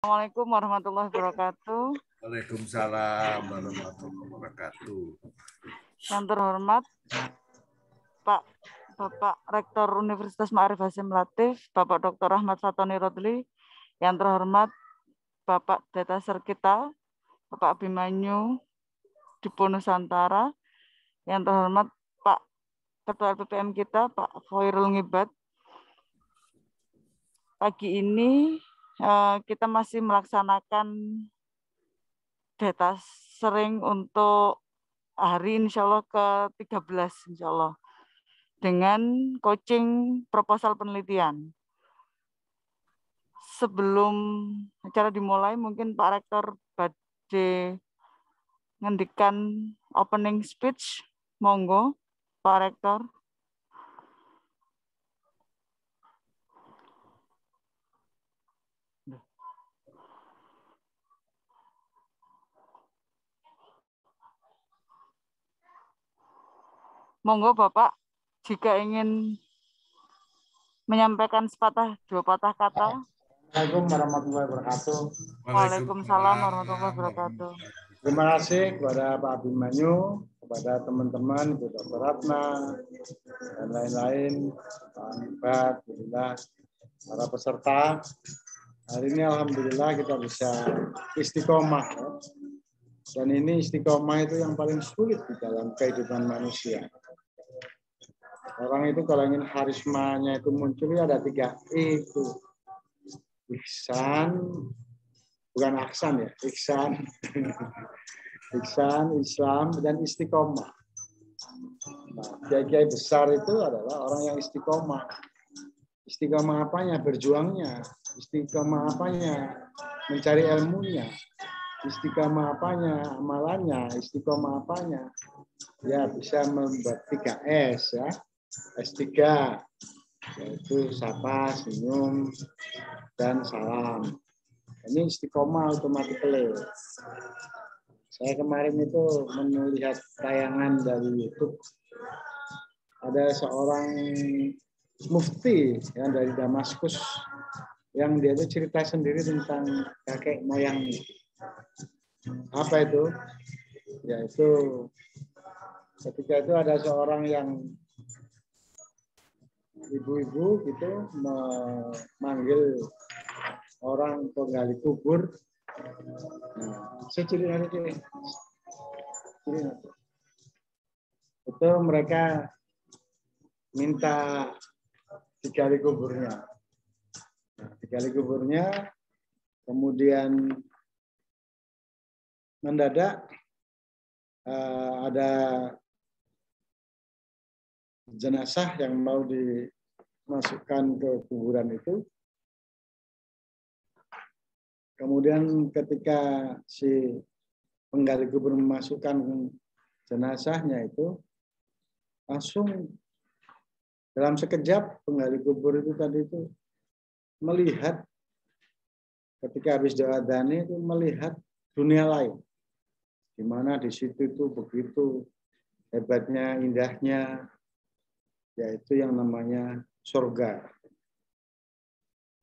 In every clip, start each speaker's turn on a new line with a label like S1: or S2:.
S1: Assalamualaikum warahmatullahi wabarakatuh.
S2: Waalaikumsalam warahmatullahi wabarakatuh.
S1: Yang terhormat Bapak Rektor Universitas Ma'arif Hasyim Latif, Bapak Dr. Ahmad Fatoni Rodli, yang terhormat Bapak Dataser kita, Bapak Abimanyu Dipo Nusantara, yang terhormat Pak Ketua LPPM kita, Pak Khairul Ngibad. Pagi ini kita masih melaksanakan data sering untuk hari insya Allah ke-13 insya Allah dengan coaching proposal penelitian. Sebelum acara dimulai mungkin Pak Rektor badhe ngendikan opening speech, monggo Pak Rektor. Monggo Bapak, jika ingin menyampaikan dua patah kata.
S3: Assalamualaikum warahmatullahi wabarakatuh.
S1: Waalaikumsalam warahmatullahi wabarakatuh.
S3: Terima kasih kepada Pak Abimanyu, kepada teman-teman, Ibu Dr. Ratna, dan lain-lain, Pak Ngibad, para peserta. Hari ini Alhamdulillah kita bisa istiqomah. Dan ini istiqomah itu yang paling sulit di dalam kehidupan manusia. Orang itu kalau ingin karismanya itu muncul ada 3 I itu. Ihsan, bukan aksan ya, ihsan. Ihsan, Islam, dan istiqomah. Nah, kiai-kiai besar itu adalah orang yang istiqomah. Istiqomah apanya? Berjuangnya. Istiqomah apanya? Mencari ilmunya. Istiqomah apanya? Amalannya. Istiqomah apanya? Ya bisa membuat 3S ya. S3 yaitu sapa, senyum, dan salam. Ini istiqomah automatically. Saya kemarin itu melihat tayangan dari YouTube. Ada seorang mufti yang dari Damaskus yang dia itu cerita sendiri tentang kakek moyangnya. Apa itu? Yaitu ketika itu ada seorang yang ibu-ibu gitu memanggil orang penggali kubur. Nah, itu mereka minta digali kuburnya. Nah, digali kuburnya, kemudian mendadak ada jenazah yang mau dimasukkan ke kuburan itu. Kemudian ketika si penggali kubur memasukkan jenazahnya itu, langsung dalam sekejap penggali kubur itu tadi itu melihat ketika habis doa dhani itu melihat dunia lain. Di mana di situ itu begitu hebatnya, indahnya, yaitu yang namanya surga.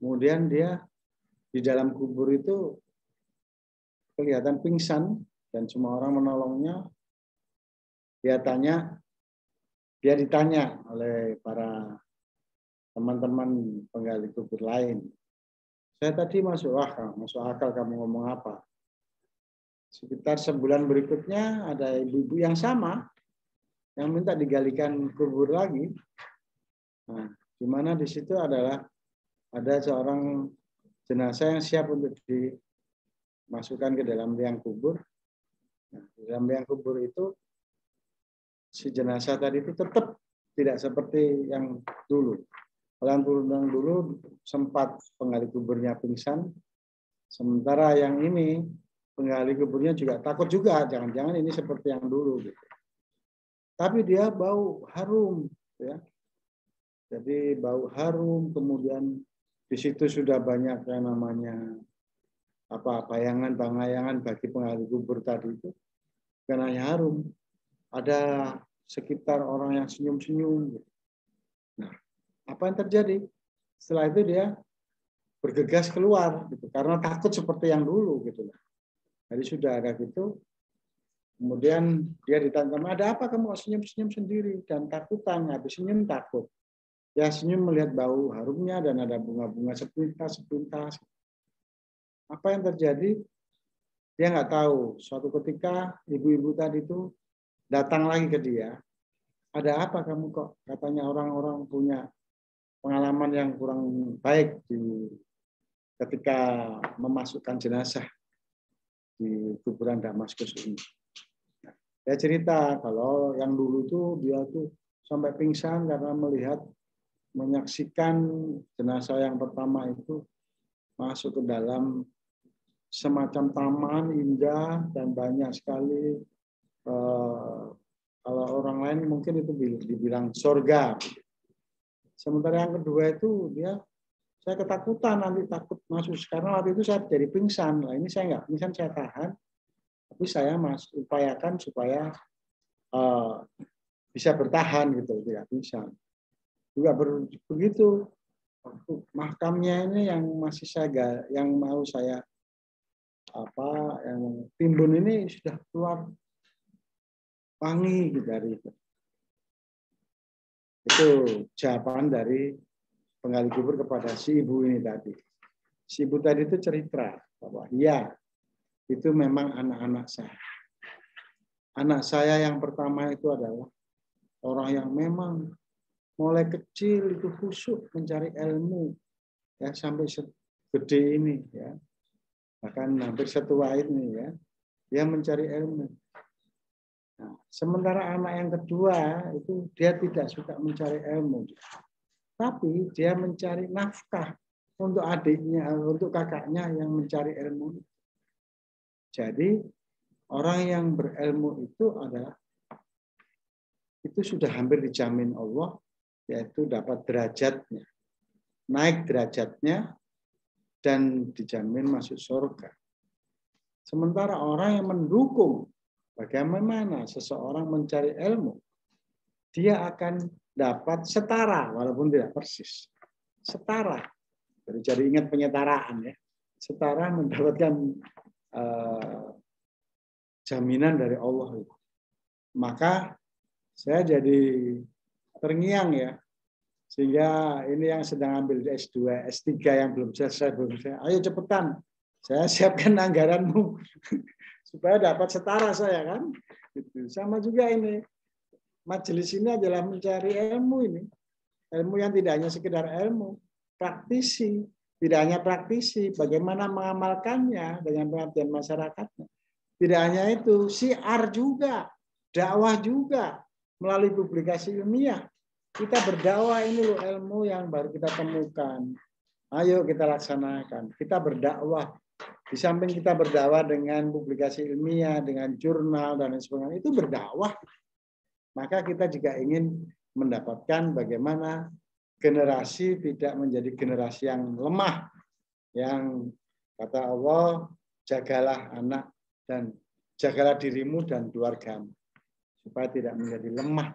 S3: Kemudian dia di dalam kubur itu kelihatan pingsan dan semua orang menolongnya. Dia ditanya oleh para teman-teman penggali kubur lain. Saya tadi masuk akal kamu ngomong apa. Sekitar sebulan berikutnya ada ibu-ibu yang sama yang minta digalikan kubur lagi. Nah, di mana di situ adalah ada seorang jenazah yang siap untuk dimasukkan ke dalam liang kubur. Nah, di dalam liang kubur itu si jenazah tadi itu tetap tidak seperti yang dulu. Yang dulu sempat penggali kuburnya pingsan, sementara yang ini penggali kuburnya juga takut juga, jangan-jangan ini seperti yang dulu. Gitu. Tapi dia bau harum, ya. Jadi bau harum, kemudian di situ sudah banyak yang namanya bayangan bagi penggali kubur tadi itu. Bukan hanya harum, ada sekitar orang yang senyum-senyum. Nah, apa yang terjadi? Setelah itu dia bergegas keluar gitu karena takut seperti yang dulu gitu lah. Jadi sudah ada gitu. Kemudian dia ditantang, ada apa kamu senyum-senyum sendiri dan takutan, habis senyum takut. Ya senyum melihat bau harumnya dan ada bunga-bunga sepintas. Apa yang terjadi? Dia nggak tahu. Suatu ketika ibu-ibu tadi itu datang lagi ke dia. Ada apa kamu kok? Katanya orang-orang punya pengalaman yang kurang baik ketika memasukkan jenazah di kuburan Damaskus ini. Dia cerita kalau yang dulu itu dia tuh sampai pingsan karena menyaksikan jenazah yang pertama itu masuk ke dalam semacam taman indah dan banyak sekali. Kalau orang lain mungkin itu dibilang surga. Sementara yang kedua itu saya ketakutan nanti takut masuk. Karena waktu itu saya jadi pingsan. Nah, ini saya nggak pingsan, saya tahan. Tapi saya upayakan supaya bisa bertahan gitu, tidak pingsan. Juga begitu. Makamnya ini yang mau saya yang timbun ini sudah keluar wangi gitu dari itu. Itu jawaban dari penggali kubur kepada si ibu ini tadi. Si ibu tadi itu cerita bahwa iya, itu memang anak-anak saya. Anak saya yang pertama itu adalah orang yang memang mulai kecil itu khusyuk mencari ilmu ya sampai segede ini ya. Bahkan hampir setua ini ya. Dia mencari ilmu. Nah, sementara anak yang kedua itu dia tidak suka mencari ilmu. Tapi dia mencari nafkah untuk adiknya, untuk kakaknya yang mencari ilmu. Jadi orang yang berilmu itu sudah hampir dijamin Allah, yaitu dapat derajatnya, naik derajatnya, dan dijamin masuk surga. Sementara orang yang mendukung bagaimana seseorang mencari ilmu, dia akan dapat setara, walaupun tidak persis. Setara. Jadi ingat penyetaraan ya. Setara mendapatkan jaminan dari Allah. Maka saya jadi terngiang ya. Sehingga ini yang sedang ambil S2, S3 yang belum selesai. Ayo cepetan, saya siapkan anggaranmu. Supaya dapat setara saya kan. Sama juga ini. Majelis ini adalah mencari ilmu ini. Ilmu yang tidak hanya sekedar ilmu. Praktisi. Tidak hanya praktisi, bagaimana mengamalkannya dengan pengabdian masyarakatnya. Tidak hanya itu, syiar juga, dakwah juga, melalui publikasi ilmiah. Kita berdakwah ini loh ilmu yang baru kita temukan. Ayo kita laksanakan. Kita berdakwah. Di samping kita berdakwah dengan publikasi ilmiah, dengan jurnal dan lain sebagainya, itu berdakwah. Maka kita juga ingin mendapatkan bagaimana generasi tidak menjadi generasi yang lemah. Yang kata Allah, jagalah anak dan jagalah dirimu dan keluargamu. Supaya tidak menjadi lemah.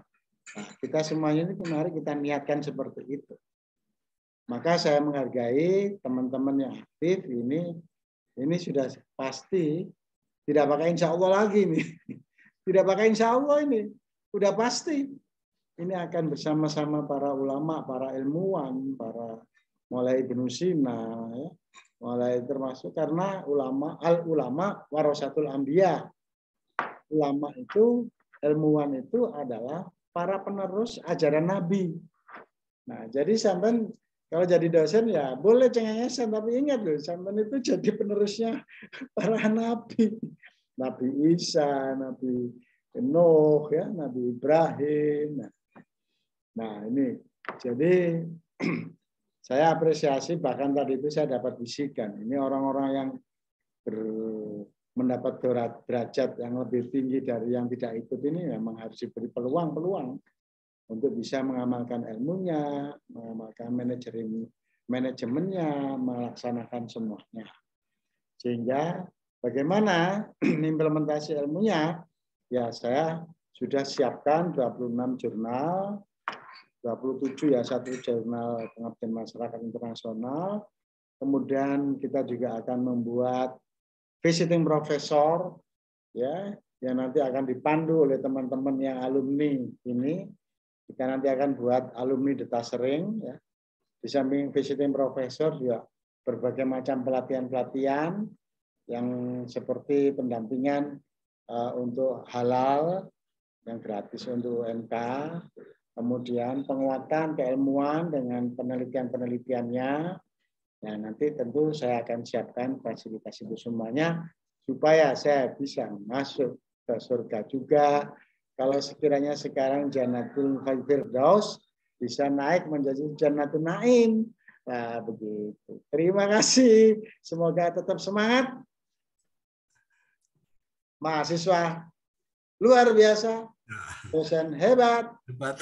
S3: Nah, kita semuanya ini mari kita niatkan seperti itu. Maka saya menghargai teman-teman yang aktif ini sudah pasti tidak pakai insya Allah lagi nih. Tidak pakai insya Allah ini. Udah pasti. Ini akan bersama-sama para ulama, para ilmuwan, mulai Ibnu Sina, ya, mulai termasuk karena ulama warasatul anbiya. Ulama itu, ilmuwan itu adalah para penerus ajaran Nabi. Nah, jadi sampean kalau jadi dosen ya boleh cengengesan, tapi ingat loh, sampean itu jadi penerusnya para nabi. Nabi Isa, Nabi Nuh, ya, Nabi Ibrahim. Nah, ini jadi saya apresiasi, bahkan tadi itu saya dapat bisikan. Ini orang-orang yang mendapat derajat yang lebih tinggi dari yang tidak ikut ini memang harus diberi peluang-peluang untuk bisa mengamalkan ilmunya, mengamalkan manajemennya, melaksanakan semuanya. Sehingga bagaimana implementasi ilmunya, ya saya sudah siapkan 26 jurnal, 27 ya, satu jurnal pengabdian masyarakat internasional, Kemudian kita juga akan membuat visiting professor, ya, yang nanti akan dipandu oleh teman-teman yang alumni ini. Kita nanti akan buat alumni detachering, ya. Di samping visiting professor juga berbagai macam pelatihan-pelatihan yang seperti pendampingan untuk halal yang gratis untuk UMK, kemudian penguatan keilmuan dengan penelitian-penelitiannya. Nah, nanti tentu saya akan siapkan fasilitas itu semuanya supaya saya bisa masuk ke surga juga. Kalau sekiranya sekarang Jannatul Firdaus bisa naik menjadi Jannatul Naim. Nah, begitu. Terima kasih. Semoga tetap semangat. Mahasiswa luar biasa, dosen hebat,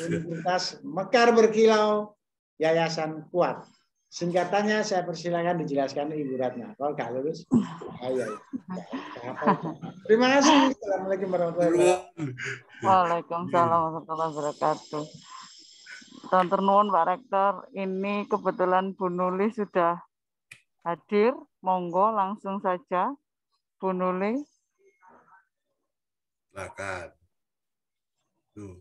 S3: Universitas Mekar Berkilau, Yayasan Kuat. Singkatannya saya persilakan dijelaskan Ibu Ratna. Kalau nggak lulus, ayo. Terima kasih. Assalamualaikum warahmatullahi wabarakatuh.
S1: Waalaikumsalam warahmatullahi wabarakatuh. Turun nuwun Pak Rektor, ini kebetulan Bu Nuli sudah hadir. Monggo langsung saja Bu Nuli.
S2: Silakan. Tuh.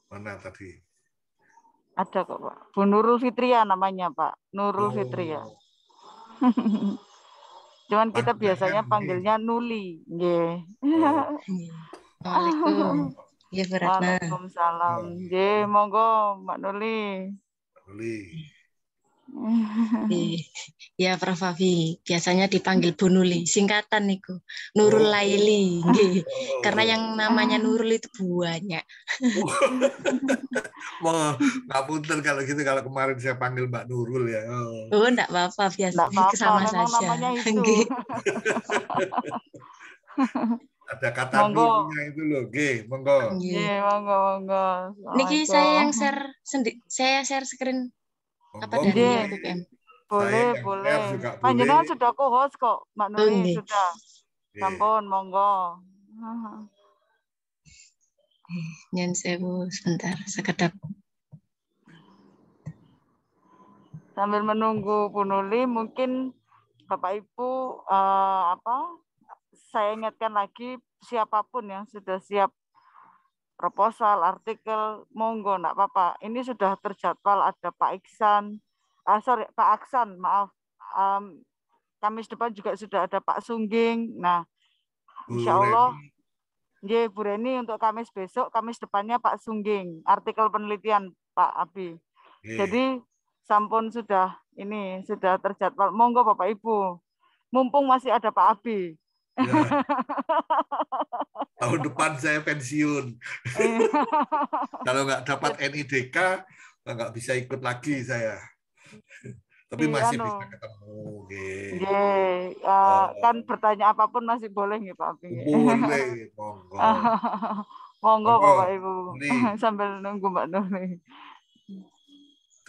S2: Mana tadi?
S1: Ada kok Pak. Bu Nurul Fitria namanya Pak. Nurul Fitria. Cuman kita biasanya panggilnya Nuli. Nggih.
S4: Waalaikumsalam. Ya, Beratna.
S1: Waalaikumsalam. Nggih, monggo Mbak Nuli.
S2: Nuli.
S4: Ya, Prof. Afi. Biasanya dipanggil Bu Nuli. Singkatan niku. Nurul Laili. Karena yang namanya Nurul itu banyak.
S2: Mau ngapunten kalau gitu, kalau kemarin saya panggil Mbak Nurul ya.
S4: Oh, enggak apa-apa, biasa.
S1: Enggak apa-apa,
S4: sama
S1: memang
S4: saja.
S1: namanya itu.
S2: Ada kata
S1: Monggo.
S2: Nurulnya itu loh, G, monggo.
S1: Monggo.
S4: Niki saya yang share saya share screen apa dari PPM.
S1: Boleh. Panjenengan sudah co-host kok, Mbak Nuri sudah. Sampun, monggo.
S4: Nyen sewu sebentar, sekedap.
S1: Sambil menunggu Bu Nuli, mungkin Bapak Ibu saya ingatkan lagi siapapun yang sudah siap proposal, artikel, monggo, enggak apa-apa. Ini sudah terjadwal, ada Pak Iksan, Pak Aksan, maaf. Kamis depan juga sudah ada Pak Sungging. Nah, insya Allah, Bu Reni untuk Kamis besok, Kamis depannya Pak Sungging, artikel penelitian Pak Abi. Jadi sampun sudah terjadwal. Monggo Bapak Ibu, mumpung masih ada Pak Abi.
S2: Ya. Tahun depan saya pensiun. Kalau nggak dapat NIDK, nggak bisa ikut lagi saya. Tapi masih bisa ketemu.
S1: Kan bertanya apapun masih boleh nggih Pak Abi.
S2: Boleh, monggo.
S1: Monggo Bapak Ibu. Sambil nunggu Mbak Nuli.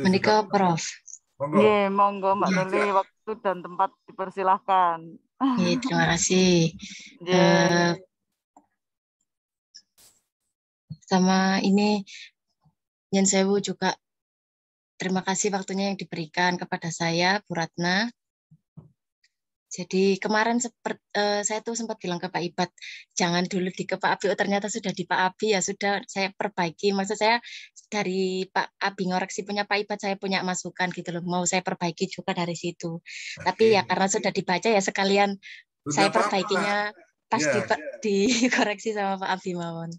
S4: Menika Prof.
S1: Nggih, monggo Mbak Nuli, waktu dan tempat dipersilahkan.
S4: Terima kasih. Sama ini Nyen Sewu juga terima kasih waktunya yang diberikan kepada saya, Bu Ratna. Jadi kemarin saya tuh sempat bilang ke Pak Ibat, jangan dulu di ke Pak Abi, ternyata sudah di Pak Abi, ya sudah saya perbaiki. Maksud saya dari Pak Abi ngoreksi punya Pak Ibat, saya punya masukan gitu loh, mau saya perbaiki juga dari situ. Tapi ya karena sudah dibaca ya sekalian saya perbaikinya pas dikoreksi sama Pak Abi mawon.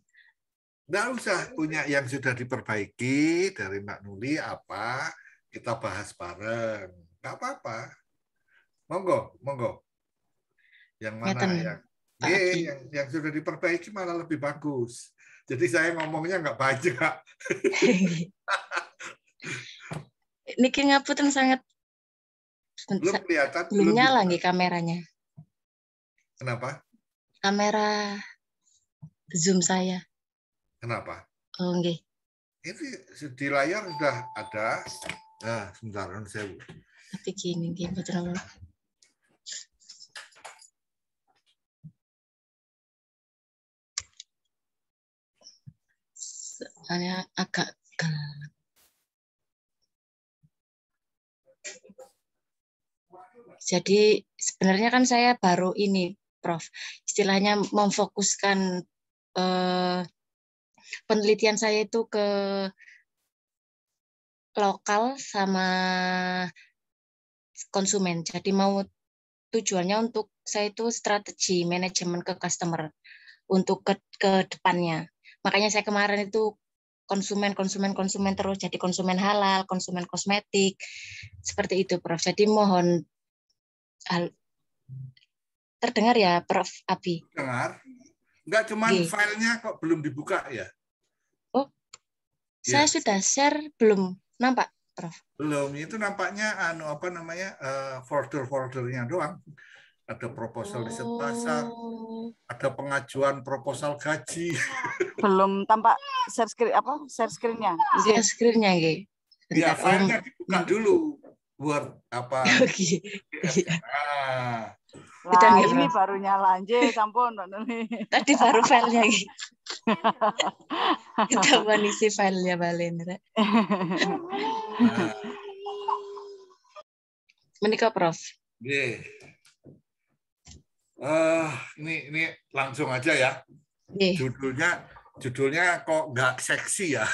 S2: Nggak usah punya yang sudah diperbaiki dari Mbak Nuli apa, kita bahas bareng. Nggak apa-apa. Monggo. Yang mana yang sudah diperbaiki malah lebih bagus. Jadi saya ngomongnya nggak banyak.
S4: Niki ngapunten sangat
S2: belum kelihatan.
S4: Belum nyala nih kameranya.
S2: Kenapa?
S4: Kamera Zoom saya.
S2: Kenapa?
S4: Oh, nggih.
S2: Ini di layar sudah ada. Nah, sebentar saya.
S4: Tapi gini nggih, betul. Soalnya agak gelap. Jadi sebenarnya kan saya baru ini, Prof, istilahnya memfokuskan penelitian saya itu ke lokal sama konsumen. Jadi mau tujuannya untuk saya itu strategi manajemen ke customer untuk ke depannya. Makanya saya kemarin itu konsumen terus jadi konsumen halal, konsumen kosmetik, seperti itu, Prof. Jadi mohon terdengar ya, Prof. Abi?
S2: Dengar. Enggak cuman filenya kok belum dibuka ya?
S4: Oh, saya sudah share, belum nampak, Prof?
S2: Belum, itu nampaknya folder-foldernya doang. Ada proposal riset pasar, ada pengajuan proposal gaji.
S1: Belum tampak share screen-nya.
S4: Share screen-nya, nggih.
S2: Ya, filenya dibuka dulu. Word apa?
S1: Nah, ini baru nyala aja, sampun.
S4: Tadi baru filenya. Kita mengisi filenya, Balen. Menikah, Prof.
S2: Ini langsung aja ya. Judulnya kok nggak seksi ya.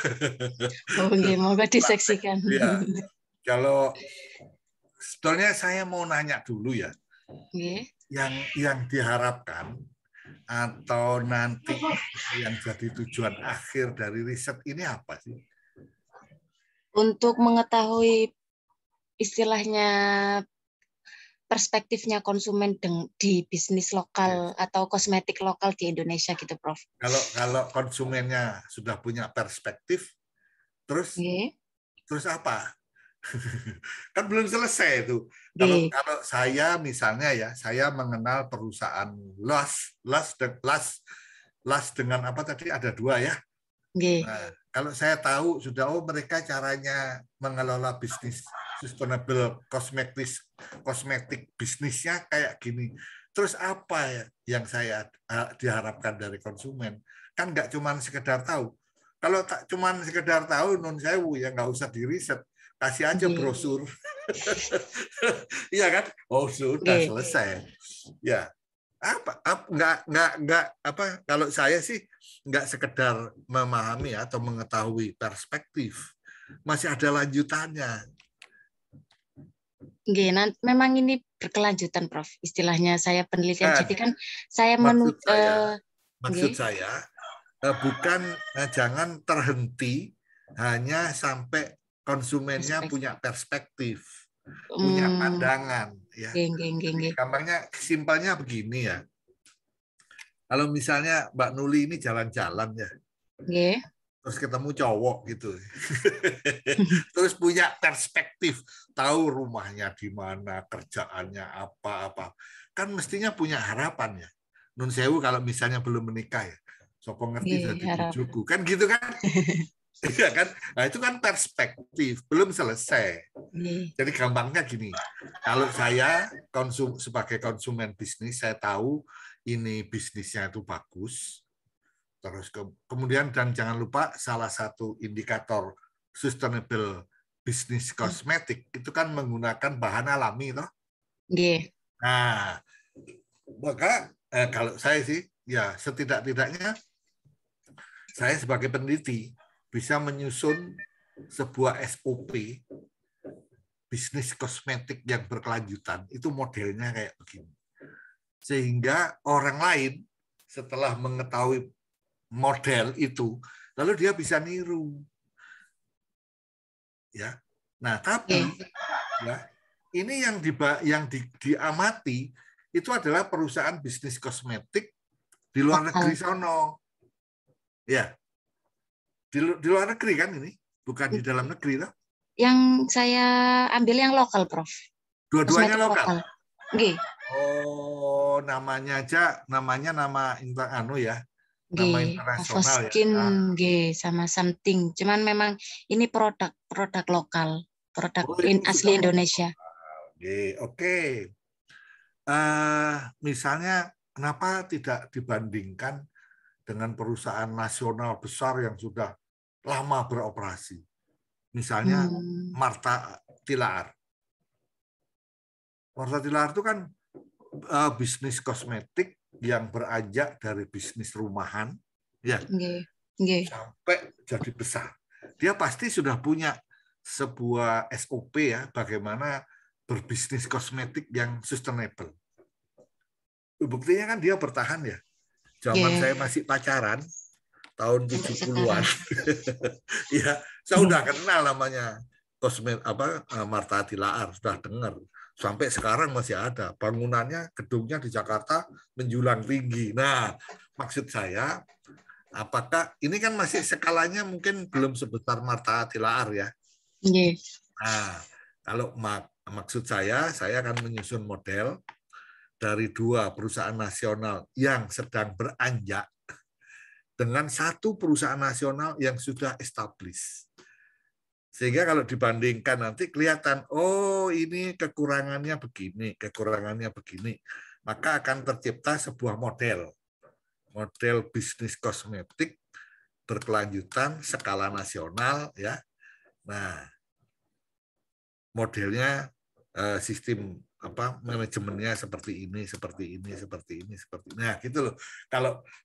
S4: Oh, mau nggak diseksikan.
S2: Ya. Kalau sebetulnya saya mau nanya dulu ya. Yang diharapkan atau nanti yang jadi tujuan akhir dari riset ini apa sih?
S4: Untuk mengetahui istilahnya perspektifnya konsumen di bisnis lokal atau kosmetik lokal di Indonesia gitu, Prof.
S2: Kalau konsumennya sudah punya perspektif, terus apa? Kan belum selesai itu. Kalau saya misalnya ya, saya mengenal perusahaan Las dengan apa tadi ada 2 ya. Nah, kalau saya tahu sudah mereka caranya mengelola bisnis sustainable kosmetik bisnisnya kayak gini. Terus apa ya yang saya diharapkan dari konsumen? Kan nggak cuma sekedar tahu. Kalau tak cuma sekedar tahu, non sewu ya nggak usah diriset, kasih aja brosur. Iya kan? Oh sudah selesai. Ya. Kalau saya sih nggak sekedar memahami atau mengetahui perspektif, masih ada lanjutannya.
S4: Memang ini berkelanjutan, Prof. Istilahnya saya penelitian. Jadi kan saya maksud
S2: saya bukan jangan terhenti hanya sampai konsumennya punya perspektif, punya pandangan. Ya. Gampangnya, simpelnya begini ya. Kalau misalnya Mbak Nuli ini jalan-jalan ya, terus ketemu cowok gitu, terus punya perspektif, tahu rumahnya di mana, kerjaannya apa-apa, kan mestinya punya harapan ya. Nun sewu kalau misalnya belum menikah ya, sopo ngerti jadi bojoku, kan gitu kan? Iya kan? Nah itu kan perspektif, belum selesai. Jadi gampangnya gini, kalau saya sebagai konsumen bisnis, saya tahu ini bisnisnya itu bagus. Terus kemudian dan jangan lupa salah satu indikator sustainable business kosmetik itu kan menggunakan bahan alami, toh. Nah, maka kalau saya sih ya setidak-tidaknya saya sebagai peneliti bisa menyusun sebuah SOP bisnis kosmetik yang berkelanjutan, itu modelnya kayak begini. Sehingga orang lain setelah mengetahui model itu, lalu dia bisa niru. Ya. Nah, tapi ya, ini yang diamati itu adalah perusahaan bisnis kosmetik di luar negeri sono. Ya. Di luar negeri kan ini, bukan di dalam negeri toh.
S4: Yang saya ambil yang lokal, Prof.
S2: Dua-duanya lokal.
S4: Oh,
S2: namanya nama ya. Nama internasional
S4: Skin, sama something. Cuman memang ini produk lokal, produk asli Indonesia.
S2: Oke. Misalnya, kenapa tidak dibandingkan dengan perusahaan nasional besar yang sudah lama beroperasi? Misalnya Martha Tilaar. Marta Tilaar itu kan bisnis kosmetik yang beranjak dari bisnis rumahan, ya, sampai jadi besar. Dia pasti sudah punya sebuah SOP ya, bagaimana berbisnis kosmetik yang sustainable. Buktinya kan dia bertahan ya. Zaman saya masih pacaran, tahun 70-an, ya, saya udah kenal namanya Marta Tilaar, sudah dengar. Sampai sekarang masih ada. Bangunannya, gedungnya di Jakarta menjulang tinggi. Nah, maksud saya, apakah ini kan masih skalanya mungkin belum sebesar Marta Tilaar ya? Nah, kalau maksud saya akan menyusun model dari 2 perusahaan nasional yang sedang beranjak dengan 1 perusahaan nasional yang sudah established. Sehingga kalau dibandingkan nanti kelihatan, oh ini kekurangannya begini, kekurangannya begini. Maka akan tercipta sebuah model bisnis kosmetik berkelanjutan skala nasional ya. Nah, modelnya sistem manajemennya seperti ini. Nah, gitu loh.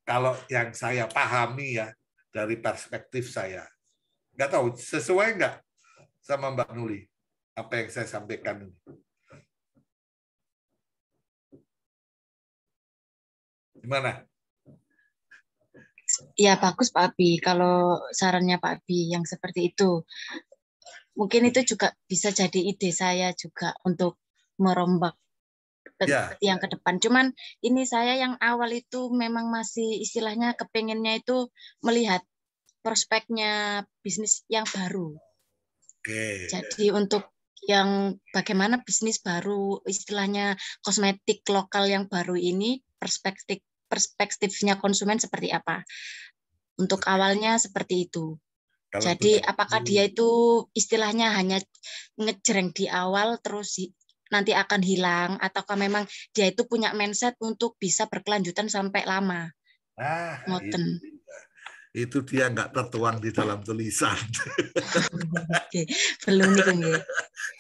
S2: Kalau yang saya pahami ya dari perspektif saya. Nggak tahu sesuai nggak sama Mbak Nuli apa yang saya sampaikan ini. Gimana?
S4: Ya bagus Pak Abi, kalau sarannya Pak Abi yang seperti itu. Mungkin itu juga bisa jadi ide saya juga untuk merombak yang ke depan. Cuman ini saya yang awal itu memang masih istilahnya kepengennya itu melihat prospeknya bisnis yang baru. Jadi untuk yang bagaimana bisnis baru, istilahnya kosmetik lokal yang baru ini, perspektifnya konsumen seperti apa. Untuk awalnya seperti itu. Jadi apakah dia itu istilahnya hanya ngejreng di awal terus nanti akan hilang, ataukah memang dia itu punya mindset untuk bisa berkelanjutan sampai lama.
S2: Itu dia nggak tertuang di dalam tulisan.
S4: Oke, belum nih Kang.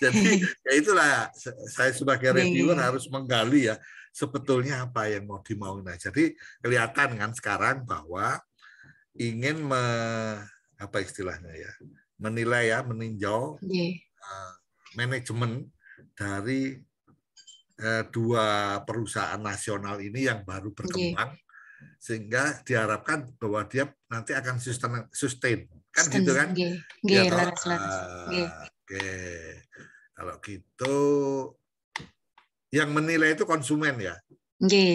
S2: Jadi ya itulah saya sebagai reviewer harus menggali ya sebetulnya apa yang mau dimauin. Nah, jadi kelihatan kan sekarang bahwa ingin apa istilahnya ya, menilai ya, meninjau manajemen dari 2 perusahaan nasional ini yang baru berkembang. Sehingga diharapkan bahwa dia nanti akan sustain kan gitu kan? Ya, oke. Kalau gitu yang menilai itu konsumen ya?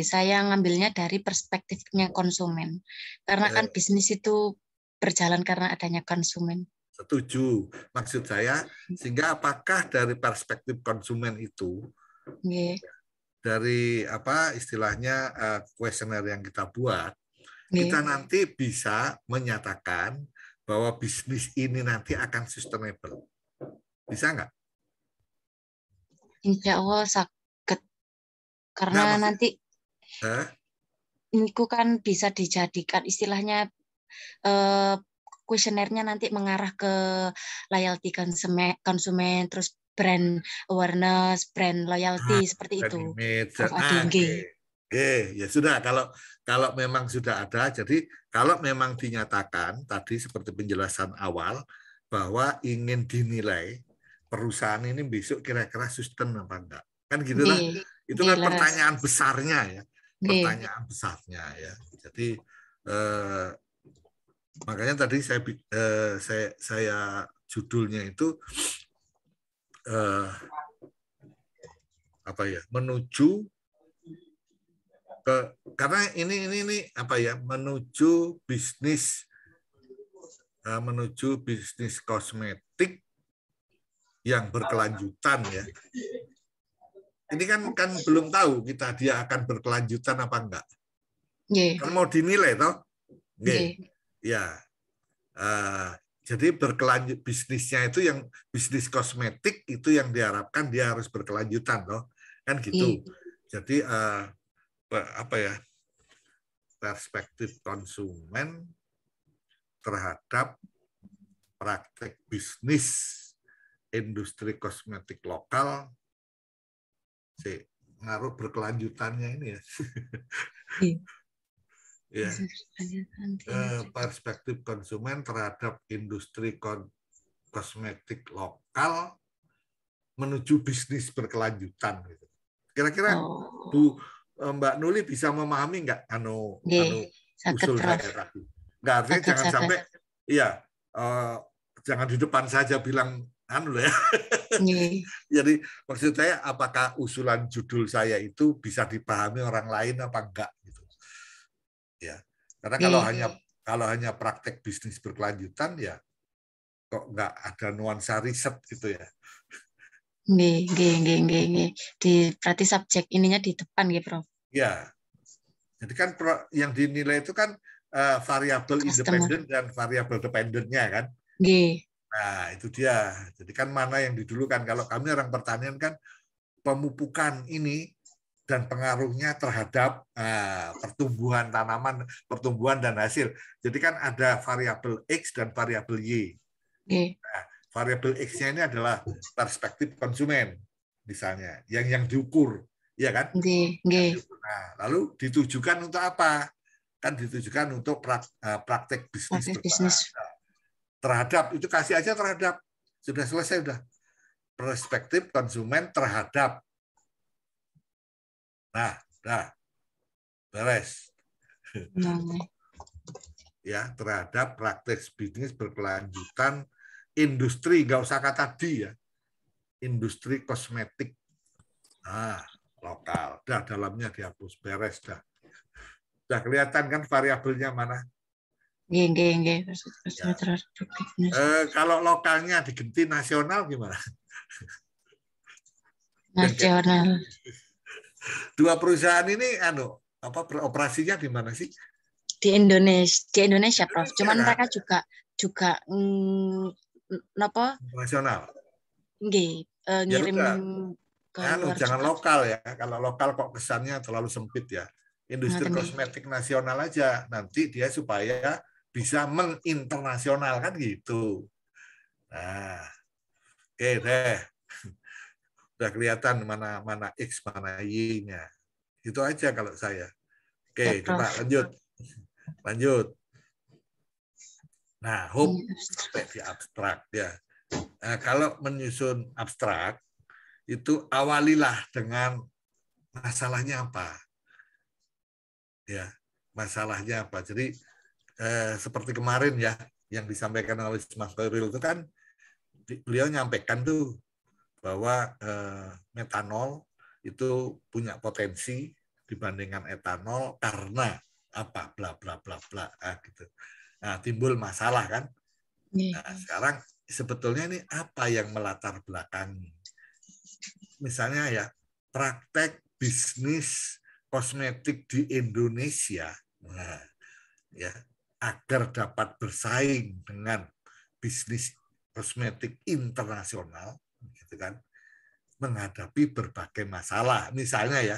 S4: Saya ngambilnya dari perspektifnya konsumen. Karena kan bisnis itu berjalan karena adanya konsumen.
S2: Setuju. Maksud saya, sehingga apakah dari perspektif konsumen itu dari apa istilahnya kuesioner yang kita buat, kita nanti bisa menyatakan bahwa bisnis ini nanti akan sustainable. Bisa nggak?
S4: Insya Allah sakit. Karena nanti ini kan bisa dijadikan istilahnya kuesionernya nanti mengarah ke loyalty konsumen, terus brand awareness, brand loyalty seperti itu.
S2: Ya sudah, kalau memang sudah ada, jadi kalau memang dinyatakan tadi seperti penjelasan awal bahwa ingin dinilai perusahaan ini besok kira-kira sustain apa enggak, kan gitulah. Itu kan pertanyaan besarnya ya, pertanyaan besarnya ya. Jadi makanya tadi saya judulnya itu apa ya, menuju karena ini apa ya, menuju bisnis kosmetik yang berkelanjutan ya. Ini kan belum tahu dia akan berkelanjutan apa enggak. Kan mau dinilai toh. Ya. Jadi berkelanjut bisnisnya itu yang bisnis kosmetik itu yang diharapkan dia harus berkelanjutan toh. Kan gitu. Jadi apa ya, perspektif konsumen terhadap praktek bisnis industri kosmetik lokal ngaruh berkelanjutannya ini ya. Ya. Perspektif konsumen terhadap industri kosmetik lokal menuju bisnis berkelanjutan. Kira-kira Mbak Nuli bisa memahami nggak usul saya tadi? Nggak, artinya jangan sampai, iya, jangan di depan saja bilang ya. Jadi maksud saya, apakah usulan judul saya itu bisa dipahami orang lain apa enggak gitu. Ya. Karena kalau hanya praktek bisnis berkelanjutan ya kok nggak ada nuansa riset gitu ya.
S4: Berarti subjek ininya di depan gitu, Prof.
S2: Ya. Jadi kan yang dinilai itu kan variabel independen dan variabel dependennya kan. Nah, itu dia. Jadi kan mana yang didulukan. Kalau kami orang pertanian kan pemupukan ini dan pengaruhnya terhadap pertumbuhan tanaman, pertumbuhan dan hasil. Jadi kan ada variabel X dan variabel Y. Nah, variabel X-nya ini adalah perspektif konsumen, misalnya, yang diukur, ya kan? Nah, lalu ditujukan untuk apa? Kan ditujukan untuk praktek bisnis terhadap, itu kasih aja terhadap, sudah selesai udah. Perspektif konsumen terhadap. Nah, beres. Ya, terhadap praktek bisnis berkelanjutan industri, nggak usah kata di ya, industri kosmetik. Nah, lokal. Dah, dalamnya dihapus, beres dah. Udah kelihatan kan variabelnya mana? Ya. Kalau lokalnya diganti nasional gimana?
S4: Nasional.
S2: Dua perusahaan ini operasinya di mana sih?
S4: Di Indonesia, Prof. Cuman kan? Mereka juga
S2: nasional.
S4: Ngirim ke luar
S2: jangan juga. Lokal ya. Kalau lokal kok kesannya terlalu sempit ya. Industri kosmetik nasional aja, nanti dia supaya bisa menginternasional kan gitu. Nah, oke deh. Udah kelihatan mana X, mana Y-nya. Itu aja kalau saya. Oke, coba lanjut. Nah, hope sampai di abstrak ya. Nah, kalau menyusun abstrak itu awalilah dengan masalahnya apa. Ya, masalahnya apa. Jadi seperti kemarin ya yang disampaikan oleh Mas Khairil itu kan beliau nyampaikan tuh bahwa metanol itu punya potensi dibandingkan etanol karena apa bla bla bla bla gitu. Nah, timbul masalah kan. Nah, sekarang sebetulnya ini apa yang melatar belakangi? Misalnya ya, praktek bisnis kosmetik di Indonesia, nah, ya, agar dapat bersaing dengan bisnis kosmetik internasional, gitu kan, menghadapi berbagai masalah. Misalnya ya,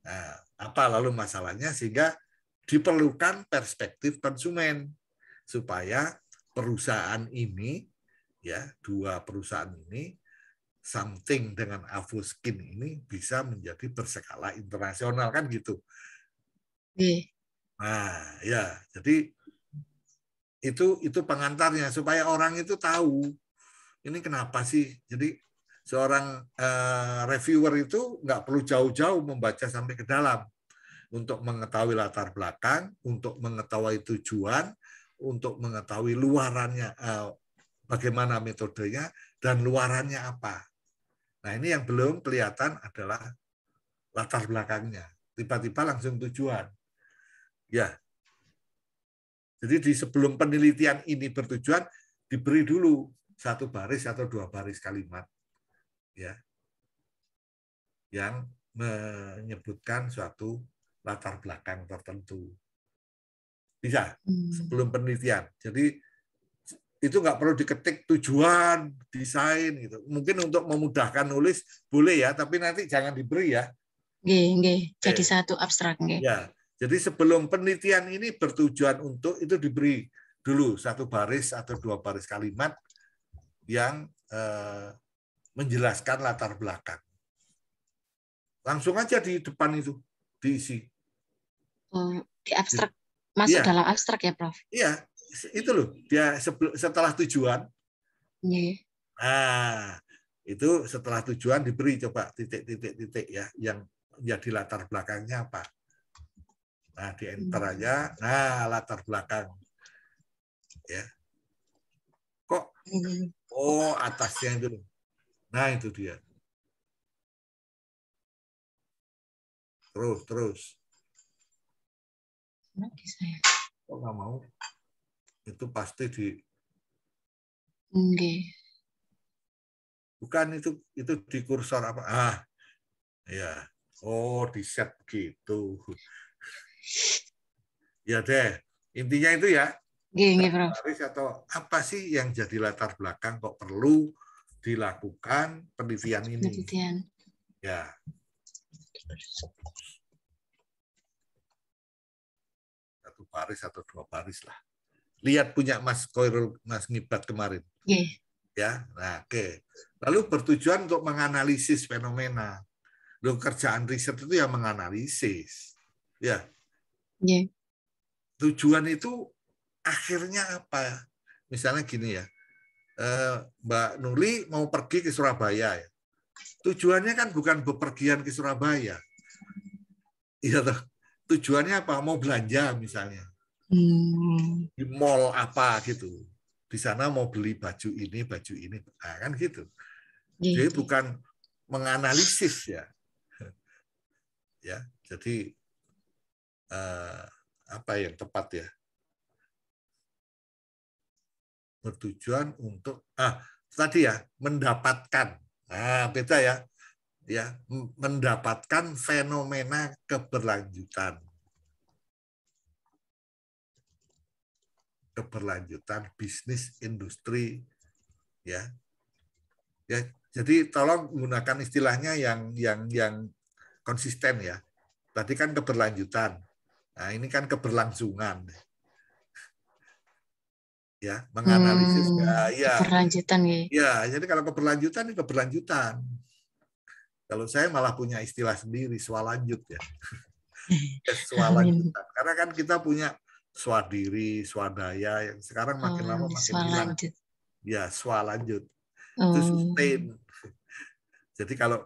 S2: nah, apa lalu masalahnya sehingga diperlukan perspektif konsumen supaya perusahaan ini, ya, dua perusahaan ini, something dengan Avoskin ini bisa menjadi berskala internasional kan gitu. Nah, ya, jadi itu pengantarnya supaya orang itu tahu ini kenapa sih. Jadi seorang reviewer itu nggak perlu jauh-jauh membaca sampai ke dalam untuk mengetahui latar belakang, untuk mengetahui tujuan, untuk mengetahui luarannya, bagaimana metodenya dan luarannya apa. Nah, ini yang belum kelihatan adalah latar belakangnya. Tiba-tiba langsung tujuan. Ya. Jadi di sebelum penelitian ini bertujuan, diberi dulu satu baris atau dua baris kalimat. Ya. Yang menyebutkan suatu latar belakang tertentu. Bisa, sebelum penelitian. Jadi itu nggak perlu diketik tujuan, desain gitu. Mungkin untuk memudahkan nulis boleh ya, tapi nanti jangan diberi ya.
S4: Jadi satu abstrak.
S2: Ya, jadi sebelum penelitian ini bertujuan untuk itu diberi dulu satu baris atau dua baris kalimat yang menjelaskan latar belakang. Langsung aja di depan itu diisi.
S4: Di abstrak, masuk
S2: Iya.
S4: dalam abstrak ya, Prof?
S2: Iya, itu loh. Dia setelah tujuan.
S4: Iya.
S2: Nah, itu setelah tujuan diberi coba titik-titik ya, yang jadi latar belakangnya apa. Nah, di enter aja. Nah, latar belakang. Ya. Kok? Oh, atasnya itu. Nah, itu dia. Terus. Kok nggak mau? Itu pasti di. Bukan itu di kursor apa? Ya. Oh, di set gitu. Ya deh. Intinya itu ya. Baris atau apa sih yang jadi latar belakang kok perlu dilakukan penelitian ini? Ya. Satu baris atau 2 baris lah. Lihat punya Mas Koirul, Mas Ngibat kemarin. Ya, nah oke. Lalu bertujuan untuk menganalisis fenomena. Loh, kerjaan riset itu ya menganalisis. Ya. Tujuan itu akhirnya apa? Misalnya gini ya, Mbak Nuli mau pergi ke Surabaya. Ya. Tujuannya kan bukan bepergian ke Surabaya. Iya toh. Tujuannya apa? Mau belanja misalnya. Di mall apa gitu. Di sana mau beli baju ini. Nah, kan gitu. Jadi bukan menganalisis ya. Ya, jadi apa yang tepat ya? Bertujuan untuk tadi ya, mendapatkan. Nah, beda ya. Ya, mendapatkan fenomena keberlanjutan bisnis industri ya. Ya, jadi tolong gunakan istilahnya yang konsisten ya. Tadi kan keberlanjutan. Nah, ini kan keberlangsungan. Ya, menganalisis
S4: keberlanjutan ya.
S2: Ya, jadi kalau keberlanjutan ini keberlanjutan. Kalau saya malah punya istilah sendiri, swalanjut ya. Swalanjutan. Karena kan kita punya swadiri, swadaya yang sekarang makin lama makin hilang. Ya, swalanjut. Itu sustain. Jadi kalau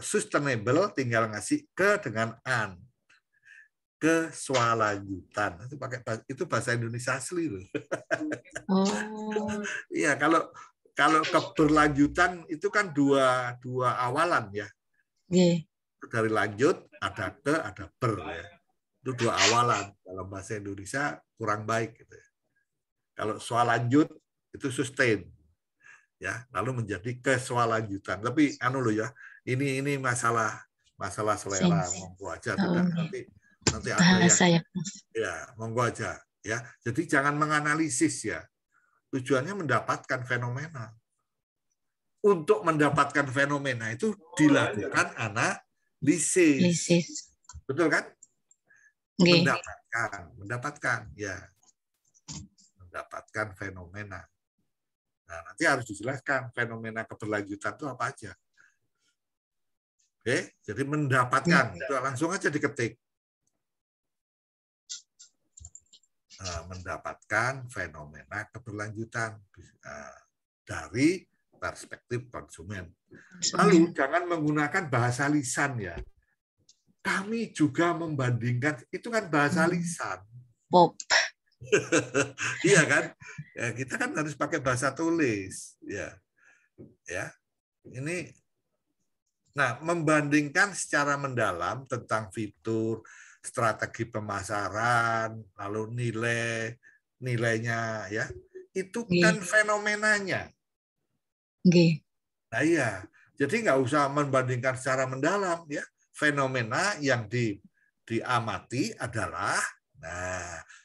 S2: sustainable tinggal ngasih ke dengan an. Keswalanjutan. Itu bahasa Indonesia asli loh. Iya, kalau keberlanjutan itu kan dua awalan ya. Dari lanjut ada ke, ada ber ya. Itu 2 awalan. Dalam bahasa Indonesia kurang baik gitu ya. Kalau swalanjut itu sustain. Ya, lalu menjadi keswalanjutan. Tapi loh ya, ini masalah selera, monggo aja tidak nanti ada yang ya monggo aja ya. Jadi jangan menganalisis ya. Tujuannya mendapatkan fenomena. Untuk mendapatkan fenomena itu dilakukan analisis. Betul kan? Mendapatkan ya. Mendapatkan fenomena. Nah, nanti harus dijelaskan fenomena keberlanjutan itu apa aja. Oke, jadi mendapatkan itu langsung aja diketik. Mendapatkan fenomena keberlanjutan dari perspektif konsumen. Lalu jangan menggunakan bahasa lisan ya. Kami juga membandingkan, itu kan bahasa lisan. Iya kan? Ya, kita kan harus pakai bahasa tulis. Ya, ini. Nah, membandingkan secara mendalam tentang fitur, strategi pemasaran, lalu nilainya ya, itu kan fenomenanya. Nah iya, jadi nggak usah membandingkan secara mendalam ya. Fenomena yang diamati adalah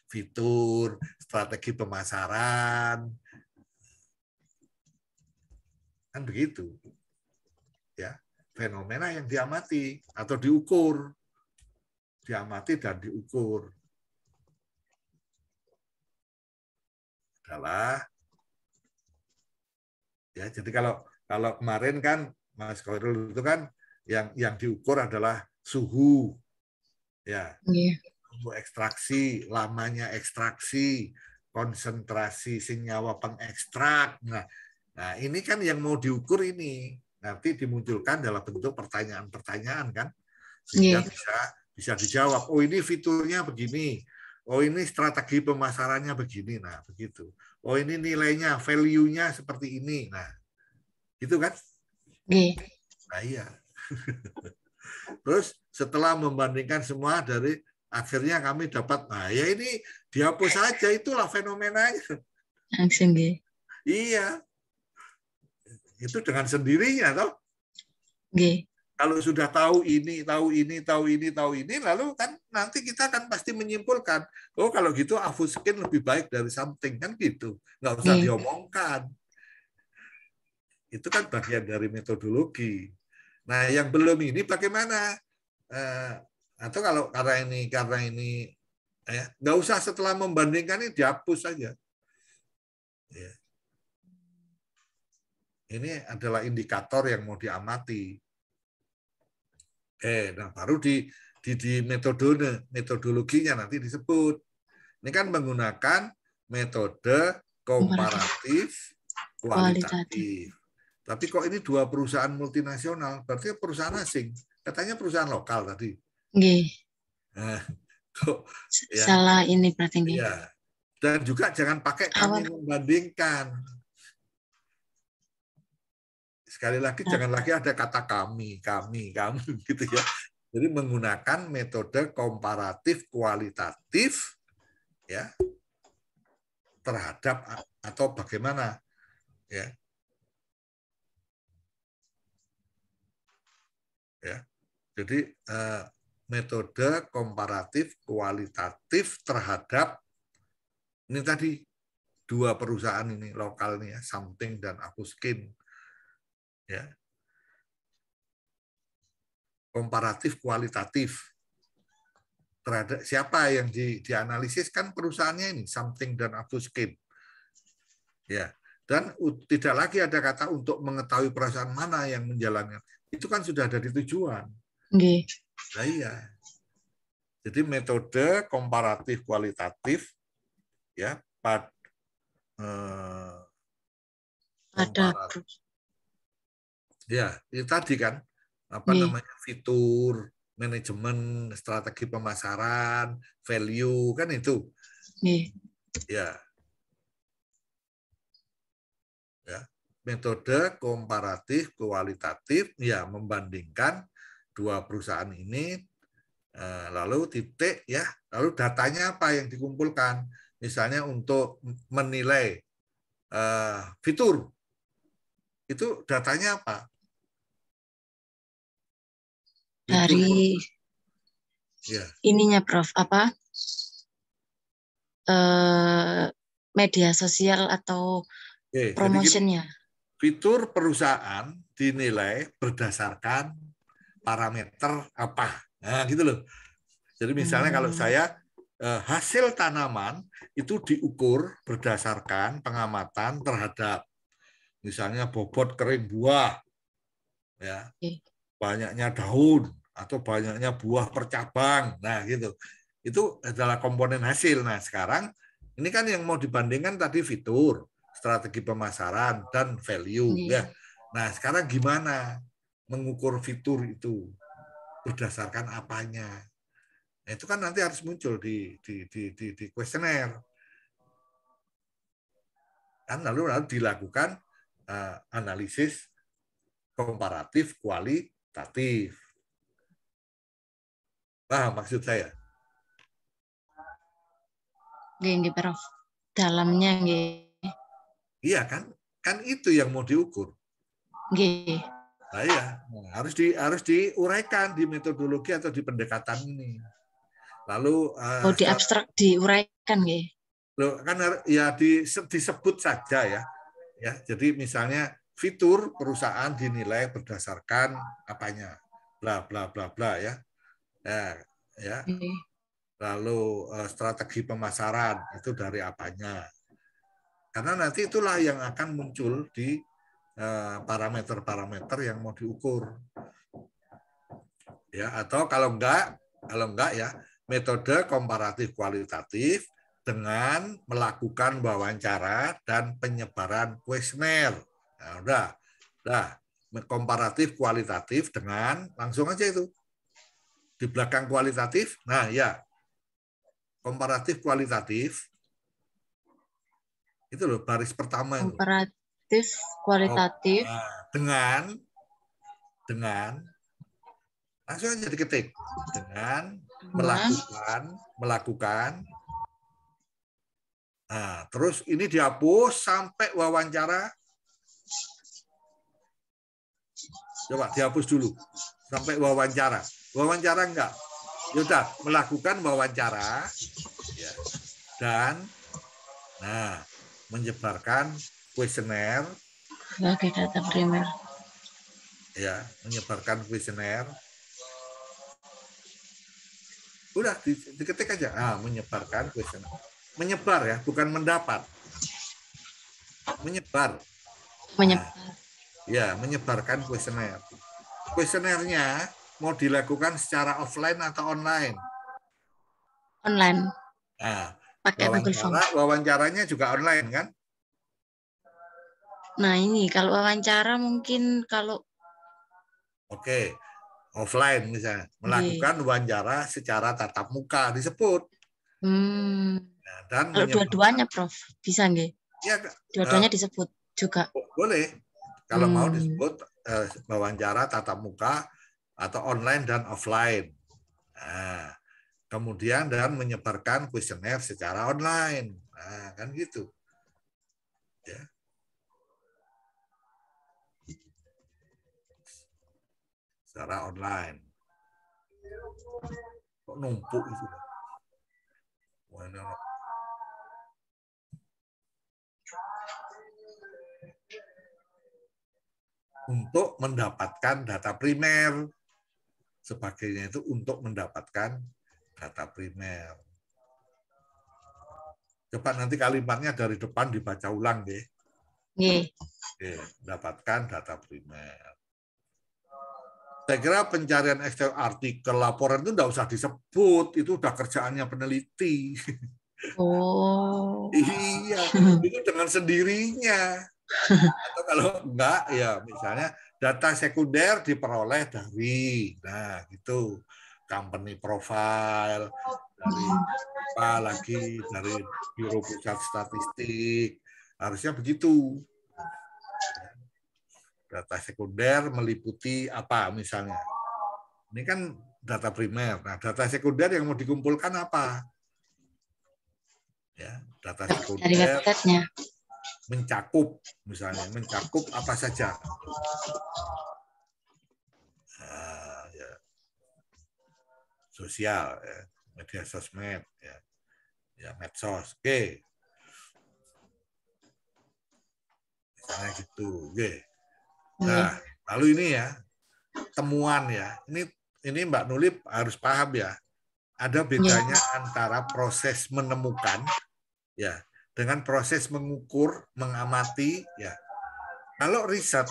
S2: fitur, strategi pemasaran, kan begitu ya. Fenomena yang diamati atau diukur, diamati dan diukur adalah ya. Jadi kalau kemarin kan Mas Koirul itu kan yang diukur adalah suhu, ya, suhu ekstraksi, lamanya ekstraksi, konsentrasi senyawa pengekstrak. Nah, ini kan yang mau diukur ini nanti dimunculkan dalam bentuk pertanyaan-pertanyaan kan, sehingga bisa dijawab. Oh, ini fiturnya begini. Oh, ini strategi pemasarannya begini. Nah, begitu. Oh, ini nilainya, value-nya seperti ini. Nah, gitu kan? Nah, iya. Terus setelah membandingkan semua dari akhirnya kami dapat, nah ya ini dihapus saja, itulah fenomenanya.
S4: Langsung
S2: Iya. Itu dengan sendirinya, toh. Kalau sudah tahu ini, lalu kan nanti kita kan pasti menyimpulkan, oh kalau gitu Afuskin lebih baik dari something, kan gitu. Nggak usah diomongkan. Itu kan bagian dari metodologi. Nah, yang belum ini bagaimana? Atau kalau karena ini ya, nggak usah setelah membandingkan ini dihapus saja. Ya. Ini adalah indikator yang mau diamati. Nah baru di metodologinya nanti disebut. Ini kan menggunakan metode komparatif kualitatif. Tapi kok ini 2 perusahaan multinasional, berarti perusahaan asing. Katanya perusahaan lokal tadi. Nah, kok, ya,
S4: salah ini berarti.
S2: Ya. Dan juga jangan pakai kami membandingkan. Sekali lagi, jangan lagi ada kata kami gitu ya. Jadi menggunakan metode komparatif kualitatif ya terhadap atau bagaimana ya. Ya. Jadi metode komparatif kualitatif terhadap ini tadi 2 perusahaan ini lokal nih ya, Something dan Afuskin. Ya. Komparatif kualitatif terhadap siapa yang dianalisis kan perusahaannya ini Something dan Afuskin. Ya. Dan tidak lagi ada kata untuk mengetahui perusahaan mana yang menjalankan. Itu kan sudah ada di tujuan. Nah, iya. Jadi metode komparatif kualitatif ya ya, itu tadi kan namanya fitur, manajemen, strategi pemasaran, value kan itu. Ya. Ya. Metode komparatif kualitatif ya membandingkan 2 perusahaan ini lalu titik ya, lalu datanya apa yang dikumpulkan? Misalnya untuk menilai fitur. Itu datanya apa?
S4: Dari ininya Prof, apa media sosial atau promotionnya.
S2: Fitur perusahaan dinilai berdasarkan parameter apa? Nah, gitu loh. Jadi misalnya kalau saya hasil tanaman itu diukur berdasarkan pengamatan terhadap misalnya bobot kering buah, ya, banyaknya daun atau banyaknya buah per-cabang, nah gitu. Itu adalah komponen hasil. Nah sekarang ini kan yang mau dibandingkan tadi fitur, strategi pemasaran dan value, ya. Nah sekarang gimana mengukur fitur itu berdasarkan apanya? Nah, itu kan nanti harus muncul di kuesioner. Kan lalu dilakukan analisis komparatif kualitatif. Paham maksud saya?
S4: Nggih, Prof. Dalamnya nggih.
S2: Iya kan? Kan itu yang mau diukur.
S4: Nggih.
S2: Nah, iya. Harus diuraikan di metodologi atau di pendekatan ini. Lalu
S4: di abstrak diuraikan nggih.
S2: Loh, kan ya disebut saja ya. Ya, jadi misalnya fitur perusahaan dinilai berdasarkan apanya, bla bla bla bla ya. Ya. Lalu strategi pemasaran itu dari apanya. Karena nanti itulah yang akan muncul di parameter-parameter yang mau diukur. Ya, atau kalau enggak ya metode komparatif kualitatif dengan melakukan wawancara dan penyebaran kuesioner. Nah, udah komparatif kualitatif dengan langsung aja itu di belakang kualitatif. Nah, ya komparatif kualitatif itu loh baris pertama itu.
S4: Komparatif kualitatif
S2: Dengan langsung aja diketik dengan melakukan. Nah, terus ini dihapus sampai wawancara. Coba dihapus dulu sampai wawancara. Wawancara enggak? Ya udah, melakukan wawancara ya. Dan menyebarkan kuesioner.
S4: Oke, data primer.
S2: Ya, menyebarkan kuesioner. Udah diketik aja. Menyebarkan kuesioner. Menyebar ya, bukan mendapat. Menyebar. Ya, menyebarkan kuesioner. Kuesionernya mau dilakukan secara offline atau online?
S4: Online.
S2: Nah,
S4: pakai Google Form.
S2: Wawancaranya juga online kan?
S4: Nah, ini kalau wawancara mungkin kalau
S2: Oke, offline misalnya. Melakukan wawancara secara tatap muka disebut.
S4: Nah, dan kalau dua-duanya, Prof, bisa nggak?
S2: Ya,
S4: dua-duanya disebut juga.
S2: Boleh. Kalau mau disebut wawancara tatap muka atau online dan offline. Nah, kemudian dan menyebarkan kuesioner secara online. Nah, kan gitu. Ya. Secara online. Kok numpuk itu? Untuk mendapatkan data primer. Sebagainya itu untuk mendapatkan data primer. Coba nanti kalimatnya dari depan dibaca ulang deh. Oke, dapatkan data primer. Saya kira pencarian Excel artikel laporan itu enggak usah disebut, itu udah kerjaannya peneliti.
S4: Oh.
S2: Iya, itu dengan sendirinya. Atau kalau enggak ya misalnya data sekunder diperoleh dari gitu company profile, dari dari Biro Pusat Statistik, harusnya begitu. Data sekunder meliputi apa misalnya? Ini kan data primer. Nah, data sekunder yang mau dikumpulkan apa? Ya, data sekunder dari website-nya. Mencakup apa saja? Ya. Sosial, ya. Media sosmed, ya medsos, oke. Misalnya gitu, oke. Nah, lalu ini ya temuan ya. Ini Mbak Nulip harus paham ya. Ada bedanya antara proses menemukan ya dengan proses mengukur, mengamati ya. Kalau riset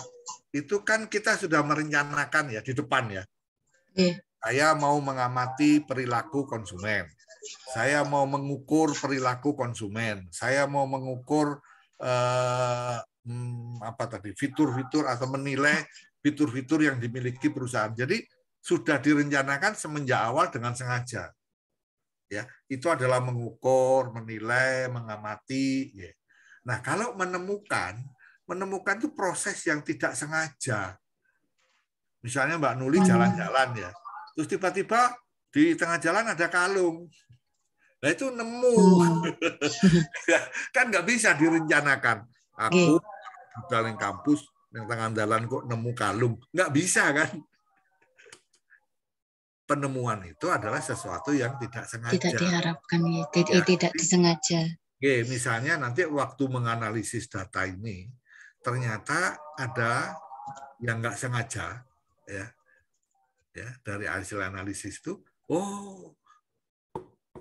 S2: itu kan kita sudah merencanakan ya di depan ya. Saya mau mengamati perilaku konsumen. Saya mau mengukur perilaku konsumen. Saya mau mengukur fitur-fitur atau menilai fitur-fitur yang dimiliki perusahaan. Jadi sudah direncanakan semenjak awal dengan sengaja. Ya, itu adalah mengukur, menilai, mengamati. Ya. Nah, kalau menemukan itu proses yang tidak sengaja. Misalnya Mbak Nuli jalan-jalan ya, terus tiba-tiba di tengah jalan ada kalung. Nah itu nemu. Kan nggak bisa direncanakan. Aku jalan kampus, yang tengah jalan kok nemu kalung. Nggak bisa kan? Penemuan itu adalah sesuatu yang tidak sengaja.
S4: Tidak diharapkan, tidak disengaja.
S2: Oke, misalnya nanti waktu menganalisis data ini, ternyata ada yang nggak sengaja, ya dari hasil analisis itu,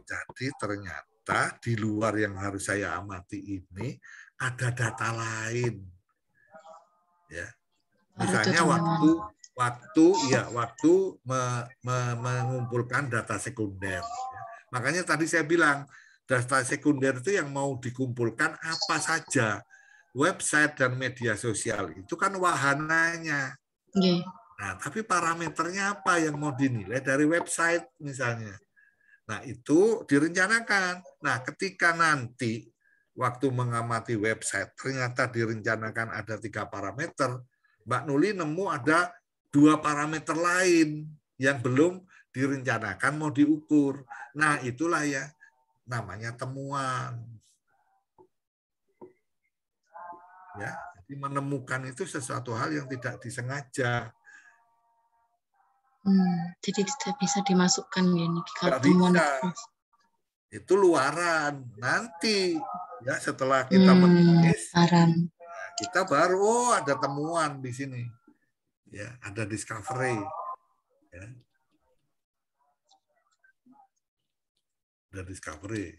S2: jadi ternyata di luar yang harus saya amati ini ada data lain, ya. Misalnya waktu mengumpulkan data sekunder. Makanya tadi saya bilang data sekunder itu yang mau dikumpulkan apa saja, website dan media sosial itu kan wahananya. Nah, tapi parameternya apa yang mau dinilai dari website misalnya. Nah, itu direncanakan. Nah, ketika nanti waktu mengamati website ternyata direncanakan ada 3 parameter, Mbak Nuli nemu ada 2 parameter lain yang belum direncanakan mau diukur. Nah, itulah ya namanya temuan. Ya, jadi menemukan itu sesuatu hal yang tidak disengaja.
S4: Jadi tidak bisa dimasukkan ini kalau
S2: Nggak
S4: temuan
S2: bisa.
S4: itu.
S2: Itu luaran. Nanti ya setelah kita menulis, kita baru ada temuan di sini. Ya, ada discovery. Ya. Ada discovery.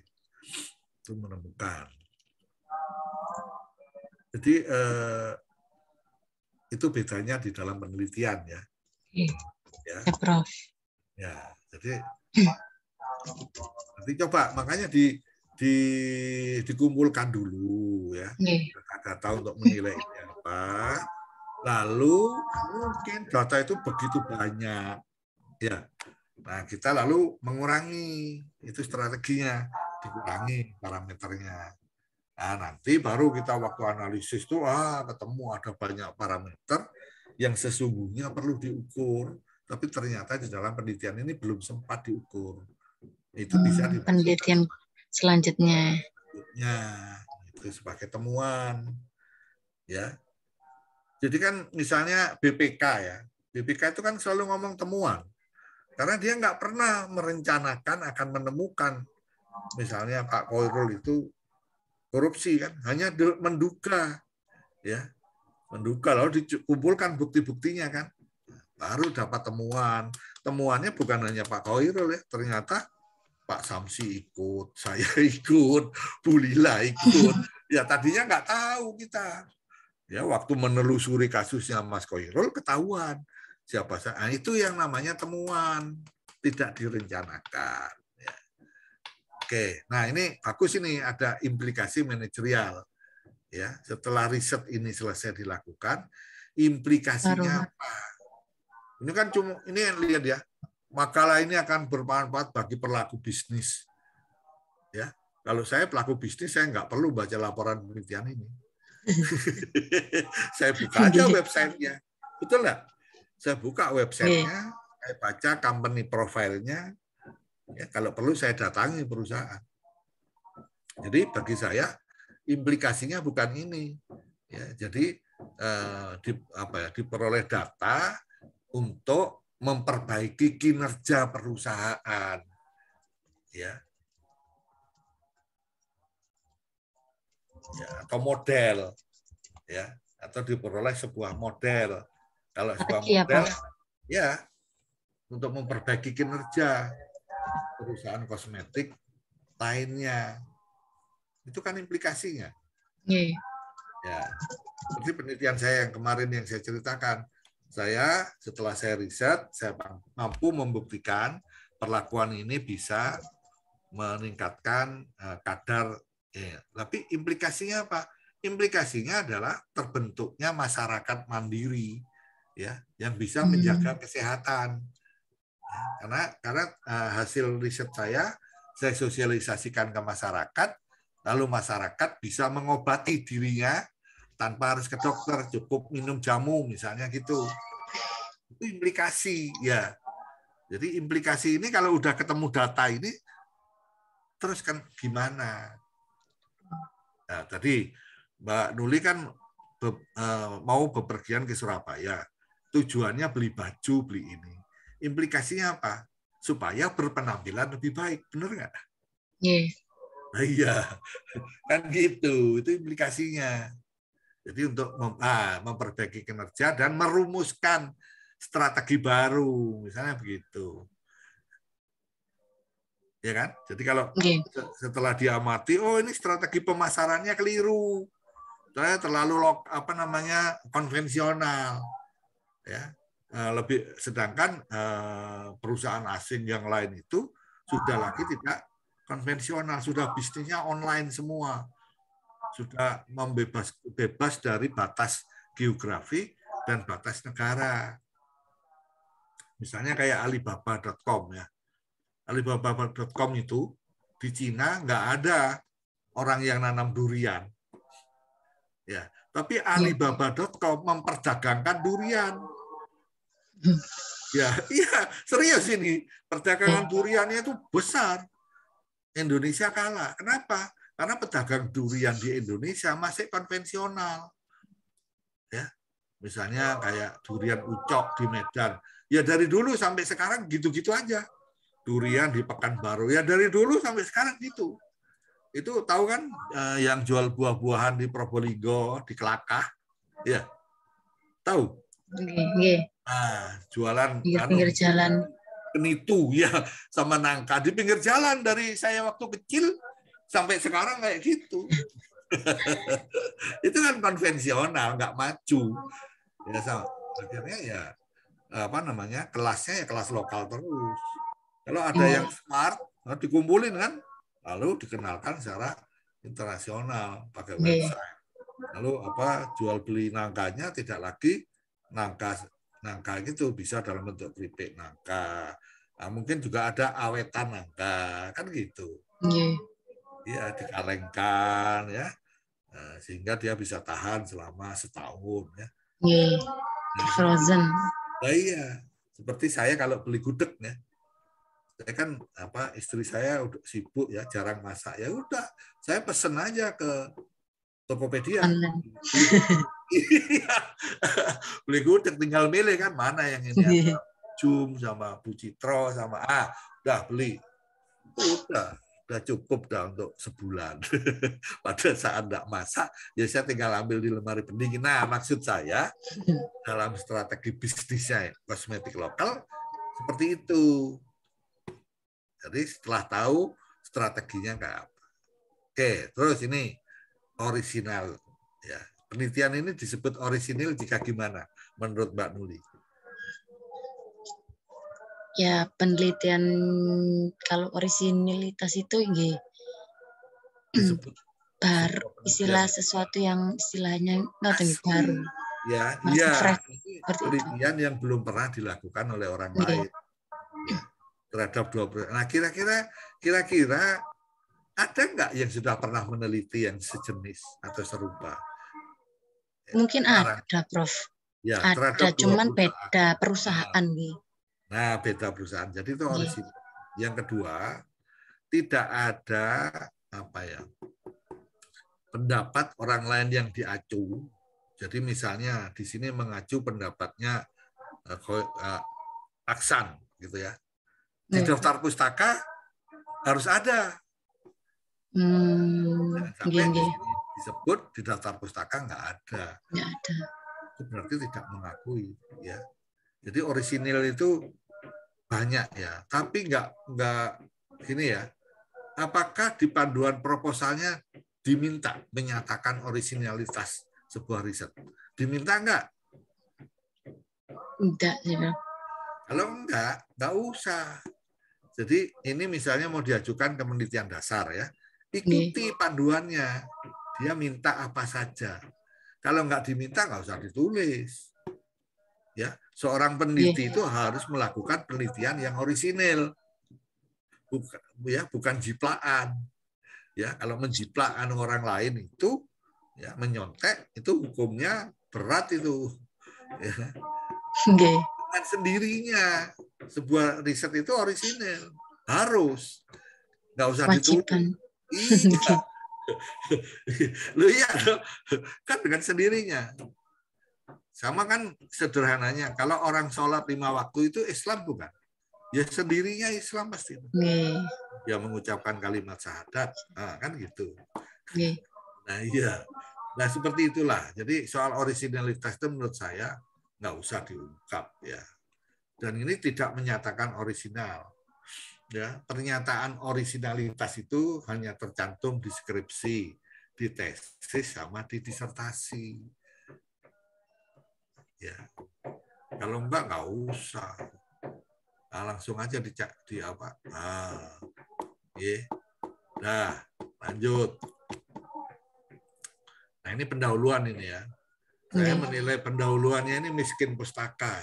S2: Itu menemukan. Jadi itu bedanya di dalam penelitian ya. Ya,
S4: Prof.
S2: Ya, jadi nanti coba makanya dikumpulkan dulu ya data untuk menilai ini apa. Lalu mungkin data itu begitu banyak ya. Nah, kita lalu mengurangi, itu strateginya, dikurangi parameternya. Nah, nanti baru kita waktu analisis tuh ketemu ada banyak parameter yang sesungguhnya perlu diukur. Tapi ternyata di dalam penelitian ini belum sempat diukur. Itu bisa dimasukkan.
S4: Penelitian selanjutnya.
S2: Itu sebagai temuan. Ya. Jadi kan misalnya BPK ya. BPK itu kan selalu ngomong temuan. Karena dia nggak pernah merencanakan akan menemukan. Misalnya Pak Koirul itu korupsi kan, hanya menduga. Ya. Menduga lalu dikumpulkan bukti-buktinya kan. Baru dapat temuan. Temuannya bukan hanya Pak Koirul ya, ternyata Pak Samsi ikut, saya ikut, Bu Lila ikut. Ya tadinya nggak tahu kita. Ya waktu menelusuri kasusnya Mas Koirul ketahuan siapa saya. Nah, itu yang namanya temuan, tidak direncanakan. Ya. Oke, nah ini bagus ini ada implikasi manajerial. Ya, setelah riset ini selesai dilakukan, implikasinya apa? Ini kan cuma ini lihat ya, makalah ini akan bermanfaat bagi pelaku bisnis. Ya, kalau saya pelaku bisnis saya nggak perlu baca laporan penelitian ini. Saya buka aja websitenya, betul nggak? Saya buka websitenya, saya baca company profile-nya. Ya, kalau perlu saya datangi perusahaan. Jadi bagi saya implikasinya bukan ini. Ya, jadi diperoleh data untuk memperbaiki kinerja perusahaan, ya, atau model, ya, atau diperoleh sebuah model. Kalau sebuah model, ya, untuk memperbaiki kinerja perusahaan kosmetik lainnya, itu kan implikasinya. Ya, seperti penelitian saya yang kemarin yang saya ceritakan. Saya setelah saya riset, saya mampu membuktikan perlakuan ini bisa meningkatkan kadar. Ya. Tapi implikasinya apa? Implikasinya adalah terbentuknya masyarakat mandiri, ya, yang bisa menjaga kesehatan. Ya, karena hasil riset saya sosialisasikan ke masyarakat, lalu masyarakat bisa mengobati dirinya tanpa harus ke dokter, cukup minum jamu misalnya gitu. Itu implikasi ya. Jadi implikasi ini kalau udah ketemu data ini terus kan gimana? Nah, tadi Mbak Nuli kan mau bepergian ke Surabaya. Tujuannya beli baju, beli ini. Implikasinya apa? Supaya berpenampilan lebih baik, benar nggak? Nah, iya, kan gitu. Itu implikasinya. Jadi untuk memperbaiki kinerja dan merumuskan strategi baru, misalnya begitu. Ya kan? Jadi kalau setelah diamati, oh ini strategi pemasarannya keliru. Saya terlalu konvensional. Ya. sedangkan perusahaan asing yang lain itu sudah lagi tidak konvensional, sudah bisnisnya online semua, sudah bebas dari batas geografi dan batas negara. Misalnya kayak Alibaba.com ya. Alibaba.com itu di Cina nggak ada orang yang nanam durian. Ya, tapi Alibaba.com memperdagangkan durian. Ya, iya, serius ini. Perdagangan duriannya itu besar. Indonesia kalah. Kenapa? Karena pedagang durian di Indonesia masih konvensional. Ya. Misalnya kayak durian ucok di Medan. Ya dari dulu sampai sekarang gitu-gitu aja. Durian di Pekanbaru. Ya dari dulu sampai sekarang gitu. Itu tahu kan yang jual buah-buahan di Probolinggo, di Kelakah? Ya. Tahu? Nah, jualan
S4: pinggir jalan.
S2: Penitu ya sama nangka di pinggir jalan dari saya waktu kecil sampai sekarang kayak gitu. Itu kan konvensional, nggak maju. Ya sama. Akhirnya ya apa namanya? Kelasnya ya kelas lokal terus. Kalau ada yang smart, dikumpulin kan, lalu dikenalkan secara internasional pakai website. Lalu apa jual beli nangkanya tidak lagi nangka gitu, bisa dalam bentuk keripik nangka. Nah, mungkin juga ada awetan nangka, kan gitu. Iya, dikalengkan ya. Nah, sehingga dia bisa tahan selama setahun ya.
S4: Frozen.
S2: Nah, iya, seperti saya kalau beli gudeg ya. Saya kan istri saya udah sibuk ya, jarang masak. Ya udah, saya pesen aja ke Tokopedia. Beli gudeg tinggal milih kan mana yang ini ada Jum sama Bu Citro sama udah beli. Udah cukup dah untuk sebulan. Pada saat enggak masak, ya saya tinggal ambil di lemari pendingin. Nah, maksud saya dalam strategi bisnisnya kosmetik lokal seperti itu. Jadi setelah tahu strateginya kayak apa. Oke, terus ini orisinal ya. Penelitian ini disebut orisinil jika gimana menurut Mbak Nuli?
S4: Ya, penelitian kalau orisinilitas itu baru istilah sesuatu yang istilahnya baru.
S2: Ya, iya. Penelitian yang belum pernah dilakukan oleh orang lain. Ya, terhadap 20. Nah, kira-kira ada nggak yang sudah pernah meneliti yang sejenis atau serupa?
S4: Mungkin ada, Prof.
S2: Ya,
S4: ada, cuman beda perusahaan.
S2: Nah, beda perusahaan. Jadi itu orisinil. Yang kedua, tidak ada pendapat orang lain yang diacu. Jadi misalnya di sini mengacu pendapatnya Aksan, gitu ya. Di daftar pustaka harus ada. Jangan sampai disebut di daftar pustaka nggak ada. Itu berarti tidak mengakui ya. Jadi orisinil itu banyak ya, tapi nggak gini ya. Apakah di panduan proposalnya diminta menyatakan orisinalitas sebuah riset? Diminta nggak?
S4: Enggak ya.
S2: Kalau nggak usah. Jadi ini misalnya mau diajukan ke penelitian dasar ya, ikuti panduannya. Dia minta apa saja. Kalau nggak diminta nggak usah ditulis. Ya, seorang peneliti itu harus melakukan penelitian yang orisinil, bukan jiplaan. Ya, kalau menjiplakkan orang lain itu, ya menyontek itu hukumnya berat itu. Ya. Dengan sendirinya sebuah riset itu orisinil, harus nggak usah ditulis. Iya. Loh iya, kan dengan sendirinya. Sama kan sederhananya, kalau orang sholat 5 waktu itu Islam bukan? Ya sendirinya Islam pasti. Dia mengucapkan kalimat syahadat, kan gitu. Nah iya, nah seperti itulah. Jadi soal orisinalitas itu menurut saya nggak usah diungkap ya. Dan ini tidak menyatakan orisinal. Ya, pernyataan orisinalitas itu hanya tercantum di skripsi, di tesis sama di disertasi. Ya. Kalau enggak nggak usah. Nah, langsung aja dicek di apa. Nah, lanjut. Nah, ini pendahuluan ini ya. Saya menilai pendahuluannya ini miskin pustaka.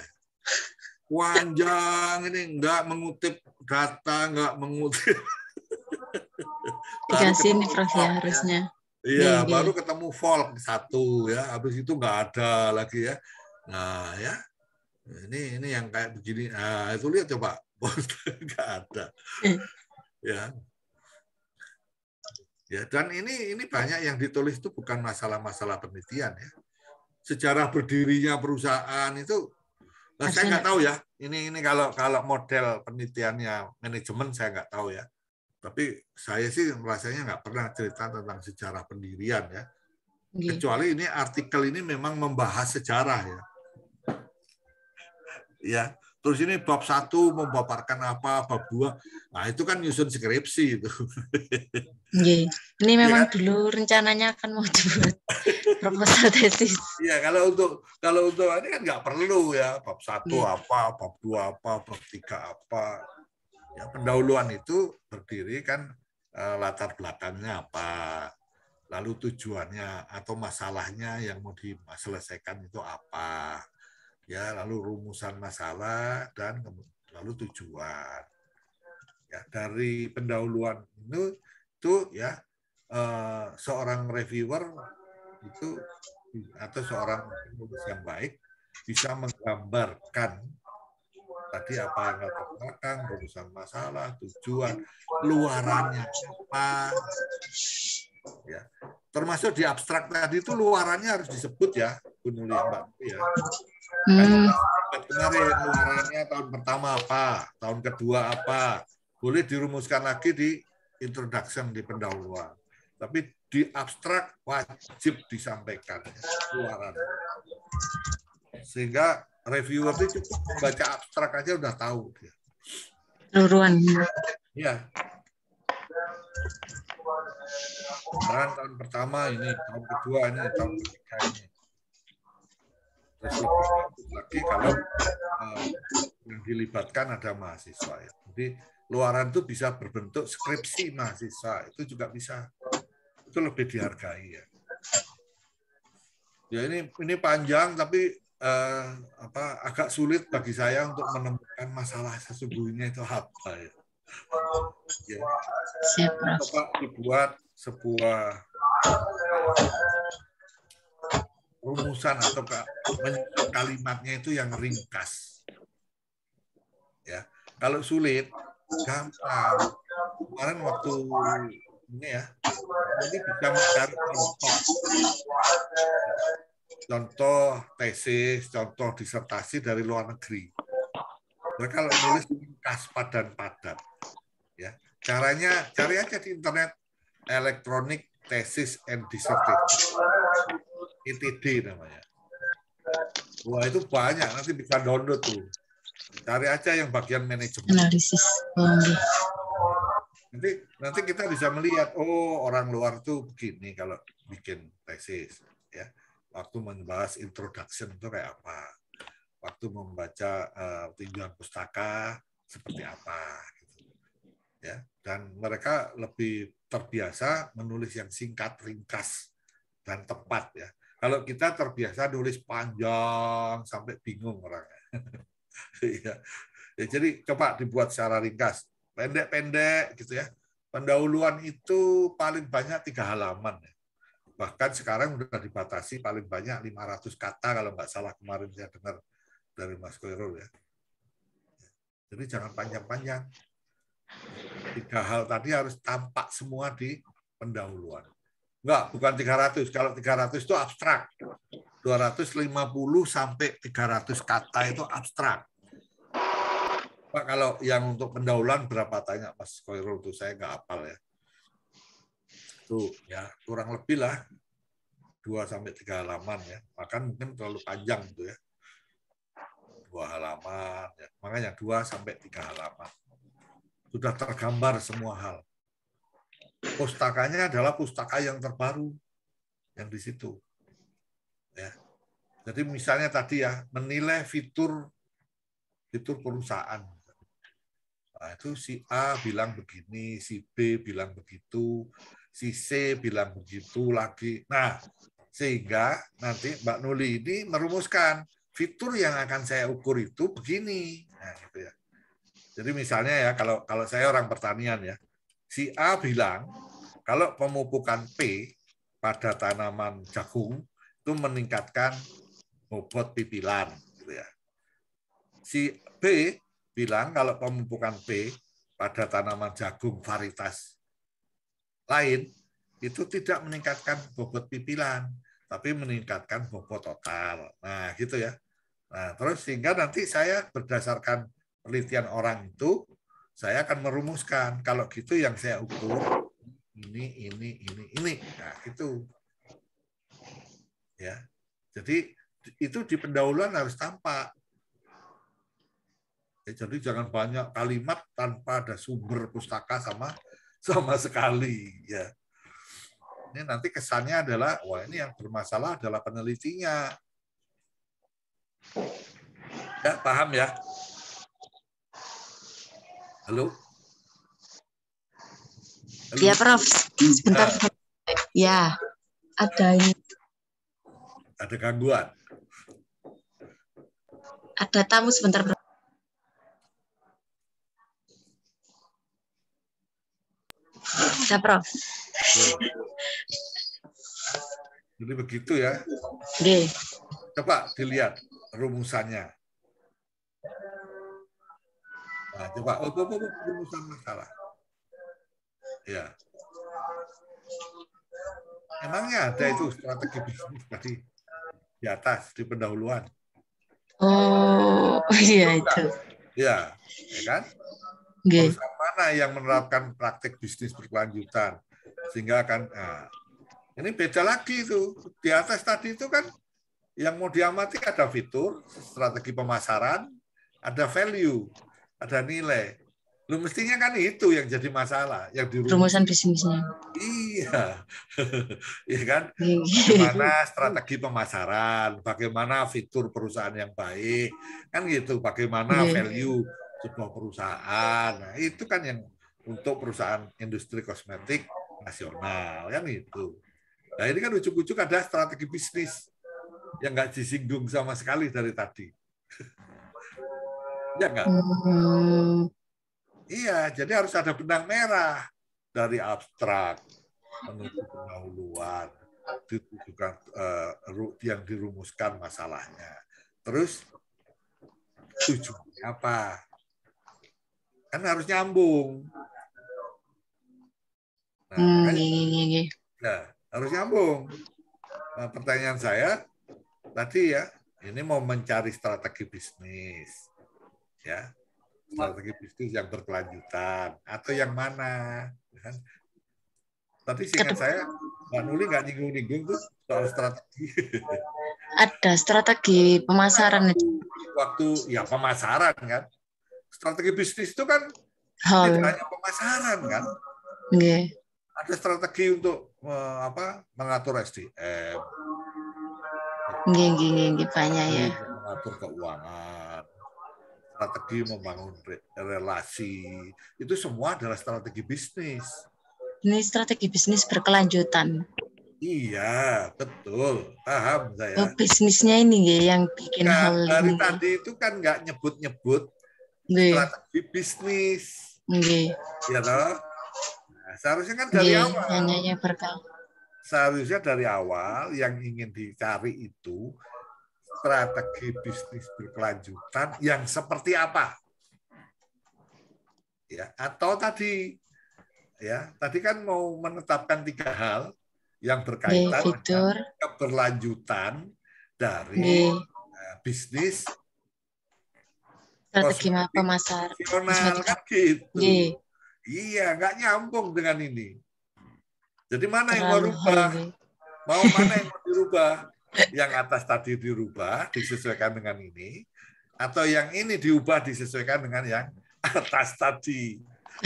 S2: Panjang ini, nggak mengutip data, nggak mengutip.
S4: Dikasih nih Prof ya harusnya.
S2: Iya, baru ketemu folk satu ya, habis itu nggak ada lagi ya. Nah ya, ini yang kayak begini. Nah itu lihat coba, nggak ada. Ya, ya dan ini banyak yang ditulis itu bukan masalah-masalah penelitian ya. Sejarah berdirinya perusahaan itu, saya nggak tahu ya. Ini kalau model penelitiannya manajemen saya nggak tahu ya. Tapi saya sih merasanya nggak pernah cerita tentang sejarah pendirian ya. Kecuali ini artikel ini memang membahas sejarah ya. Ya, terus ini bab 1 memaparkan apa, bab 2. Nah, itu kan nyusun skripsi itu.
S4: Ini memang dulu rencananya akan mau dibuat proposal tesis.
S2: Iya, kalau untuk ini kan nggak perlu ya, bab 1 apa, bab 2 apa, bab 3 apa. Ya, pendahuluan itu berdiri kan latar belakangnya apa, lalu tujuannya atau masalahnya yang mau diselesaikan itu apa, ya, lalu rumusan masalah dan lalu tujuan. Ya, dari pendahuluan itu ya seorang reviewer itu atau seorang penulis yang baik bisa menggambarkan tadi apa yang latar belakang, rumusan masalah, tujuan, luarannya apa, ya. Termasuk di abstrak tadi itu luarannya harus disebut ya, Bu Nuli, Mbak Nuli ya. Kemarin luarannya tahun pertama apa, tahun kedua apa, boleh dirumuskan lagi di introduction di pendahuluan. Tapi di abstrak wajib disampaikan luaran. Sehingga reviewer itu cukup membaca abstrak aja udah tahu dia.
S4: Luruan.
S2: Iya. Tahun pertama ini, tahun kedua ini, tahun ketiga ini. Terus lebih bagus lagi kalau yang dilibatkan ada mahasiswa. Ya. Jadi luaran itu bisa berbentuk skripsi mahasiswa, itu juga bisa. Itu lebih dihargai ya. Ya ini panjang tapi agak sulit bagi saya untuk menemukan masalah sesungguhnya itu apa ya. Ya. Coba dibuat sebuah rumusan atau kalimatnya itu yang ringkas. Ya, kalau sulit gampang. Kemarin waktu ini ya, ini bisa mencari contoh tesis, contoh disertasi dari luar negeri. Mereka kalau nulis ringkas padat, ya caranya cari aja di internet Electronic Thesis and Dissertation, ETD namanya. Wah itu banyak, nanti bisa download tuh. Cari aja yang bagian manajemen.
S4: Analisis.
S2: Nanti kita bisa melihat, oh orang luar tuh begini kalau bikin tesis, ya. Waktu membahas introduction itu kayak apa, waktu membaca tinjauan pustaka seperti apa, gitu. Ya. Dan mereka lebih terbiasa menulis yang singkat, ringkas, dan tepat ya. Kalau kita terbiasa nulis panjang sampai bingung orangnya. Ya, jadi coba dibuat secara ringkas, pendek-pendek gitu ya. Pendahuluan itu paling banyak 3 halaman ya. Bahkan sekarang sudah dibatasi paling banyak 500 kata kalau nggak salah kemarin saya dengar dari Mas Koirul ya. Jadi jangan panjang-panjang. 3 hal tadi harus tampak semua di pendahuluan. Enggak, bukan 300. Kalau 300 itu abstrak. 250 sampai 300 kata itu abstrak. Pak, kalau yang untuk pendahuluan berapa, tanya Mas Koirul tuh, saya nggak hafal ya. Tuh ya kurang lebih lah 2 sampai 3 halaman ya. Bahkan mungkin terlalu panjang gitu ya. 2 halaman ya. Makanya 2 sampai 3 halaman. Sudah tergambar semua hal. Pustakanya adalah pustaka yang terbaru yang di situ. Ya. Jadi misalnya tadi ya, menilai fitur perusahaan. Nah, itu si A bilang begini, si B bilang begitu, si C bilang begitu lagi. Nah, sehingga nanti Mbak Nuli ini merumuskan fitur yang akan saya ukur itu begini. Nah, gitu ya. Jadi misalnya ya, kalau saya orang pertanian ya, si A bilang kalau pemupukan P pada tanaman jagung itu meningkatkan bobot pipilan, gitu ya. Si B bilang kalau pemupukan P pada tanaman jagung varietas lain itu tidak meningkatkan bobot pipilan, tapi meningkatkan bobot total. Nah, gitu ya. Nah, terus sehingga nanti saya berdasarkan penelitian orang itu, saya akan merumuskan kalau gitu yang saya ukur ini. Nah, gitu. Ya. Jadi itu di pendahuluan harus tampak. Jadi jangan banyak kalimat tanpa ada sumber pustaka sama sekali. Ya. Ini nanti kesannya adalah, wah ini yang bermasalah adalah penelitinya. Ya, paham ya? Halo? Halo?
S4: Ya, Prof. Sebentar. Ya, ada ini.
S2: Ada gangguan.
S4: Ada tamu sebentar, Prof. Ya, Prof.
S2: Jadi begitu ya.
S4: Oke.
S2: Coba dilihat rumusannya. Nah, coba rumusan masalah. Ya. Emangnya ada itu strategi bisnis tadi di atas di pendahuluan.
S4: Oh, iya itu.
S2: Ya, ya kan?
S4: Okay.
S2: Perusahaan mana yang menerapkan praktik bisnis berkelanjutan sehingga akan ini beda lagi itu. Di atas tadi itu kan yang mau diamati ada fitur, strategi pemasaran, ada value, ada nilai. Lu mestinya kan itu yang jadi masalah, yang
S4: rumusan bisnisnya.
S2: Iya. Iya kan? Bagaimana strategi pemasaran, bagaimana fitur perusahaan yang baik, kan gitu, bagaimana value sebuah perusahaan. Nah, itu kan yang untuk perusahaan industri kosmetik nasional, kan itu. Nah, ini kan ujuk-ujuk ada strategi bisnis yang nggak disinggung sama sekali dari tadi. Ya nggak? Iya, jadi harus ada benang merah dari abstrak menuju pendahuluan, ditujukan yang dirumuskan masalahnya. Terus tujuannya apa? Kan harus nyambung. Nah, makanya, ya, harus nyambung. Nah, pertanyaan saya tadi ya, ini mau mencari strategi bisnis, ya. Strategi bisnis yang berkelanjutan atau yang mana? Kan? Tadi seingat saya, Mbak Nuli nggak nyinggung-nyinggung tuh soal strategi.
S4: Ada strategi pemasaran itu.
S2: Waktu ya pemasaran kan, strategi bisnis itu kan tidak hanya pemasaran kan.
S4: Okay.
S2: Ada strategi untuk mengatur SDM,
S4: banyak ya.
S2: Mengatur keuangan. Strategi membangun relasi, itu semua adalah strategi bisnis.
S4: Ini strategi bisnis berkelanjutan.
S2: Iya, betul. Paham saya.
S4: Oh, bisnisnya ini ya yang bikin hal
S2: dari
S4: ini.
S2: tadi itu kan nggak nyebut-nyebut strategi bisnis. Ya toh? Nah, seharusnya kan dari awal.
S4: Hanya
S2: Seharusnya dari awal yang ingin dicari itu strategi bisnis berkelanjutan yang seperti apa? Ya, atau tadi kan mau menetapkan 3 hal yang berkaitan dengan keberlanjutan dari bisnis
S4: strategi pemasaran
S2: kan gitu. Iya, nggak nyambung dengan ini. Jadi mana yang mau rubah? Mana yang mau dirubah? Yang atas tadi dirubah, disesuaikan dengan ini, atau yang ini diubah disesuaikan dengan yang atas tadi.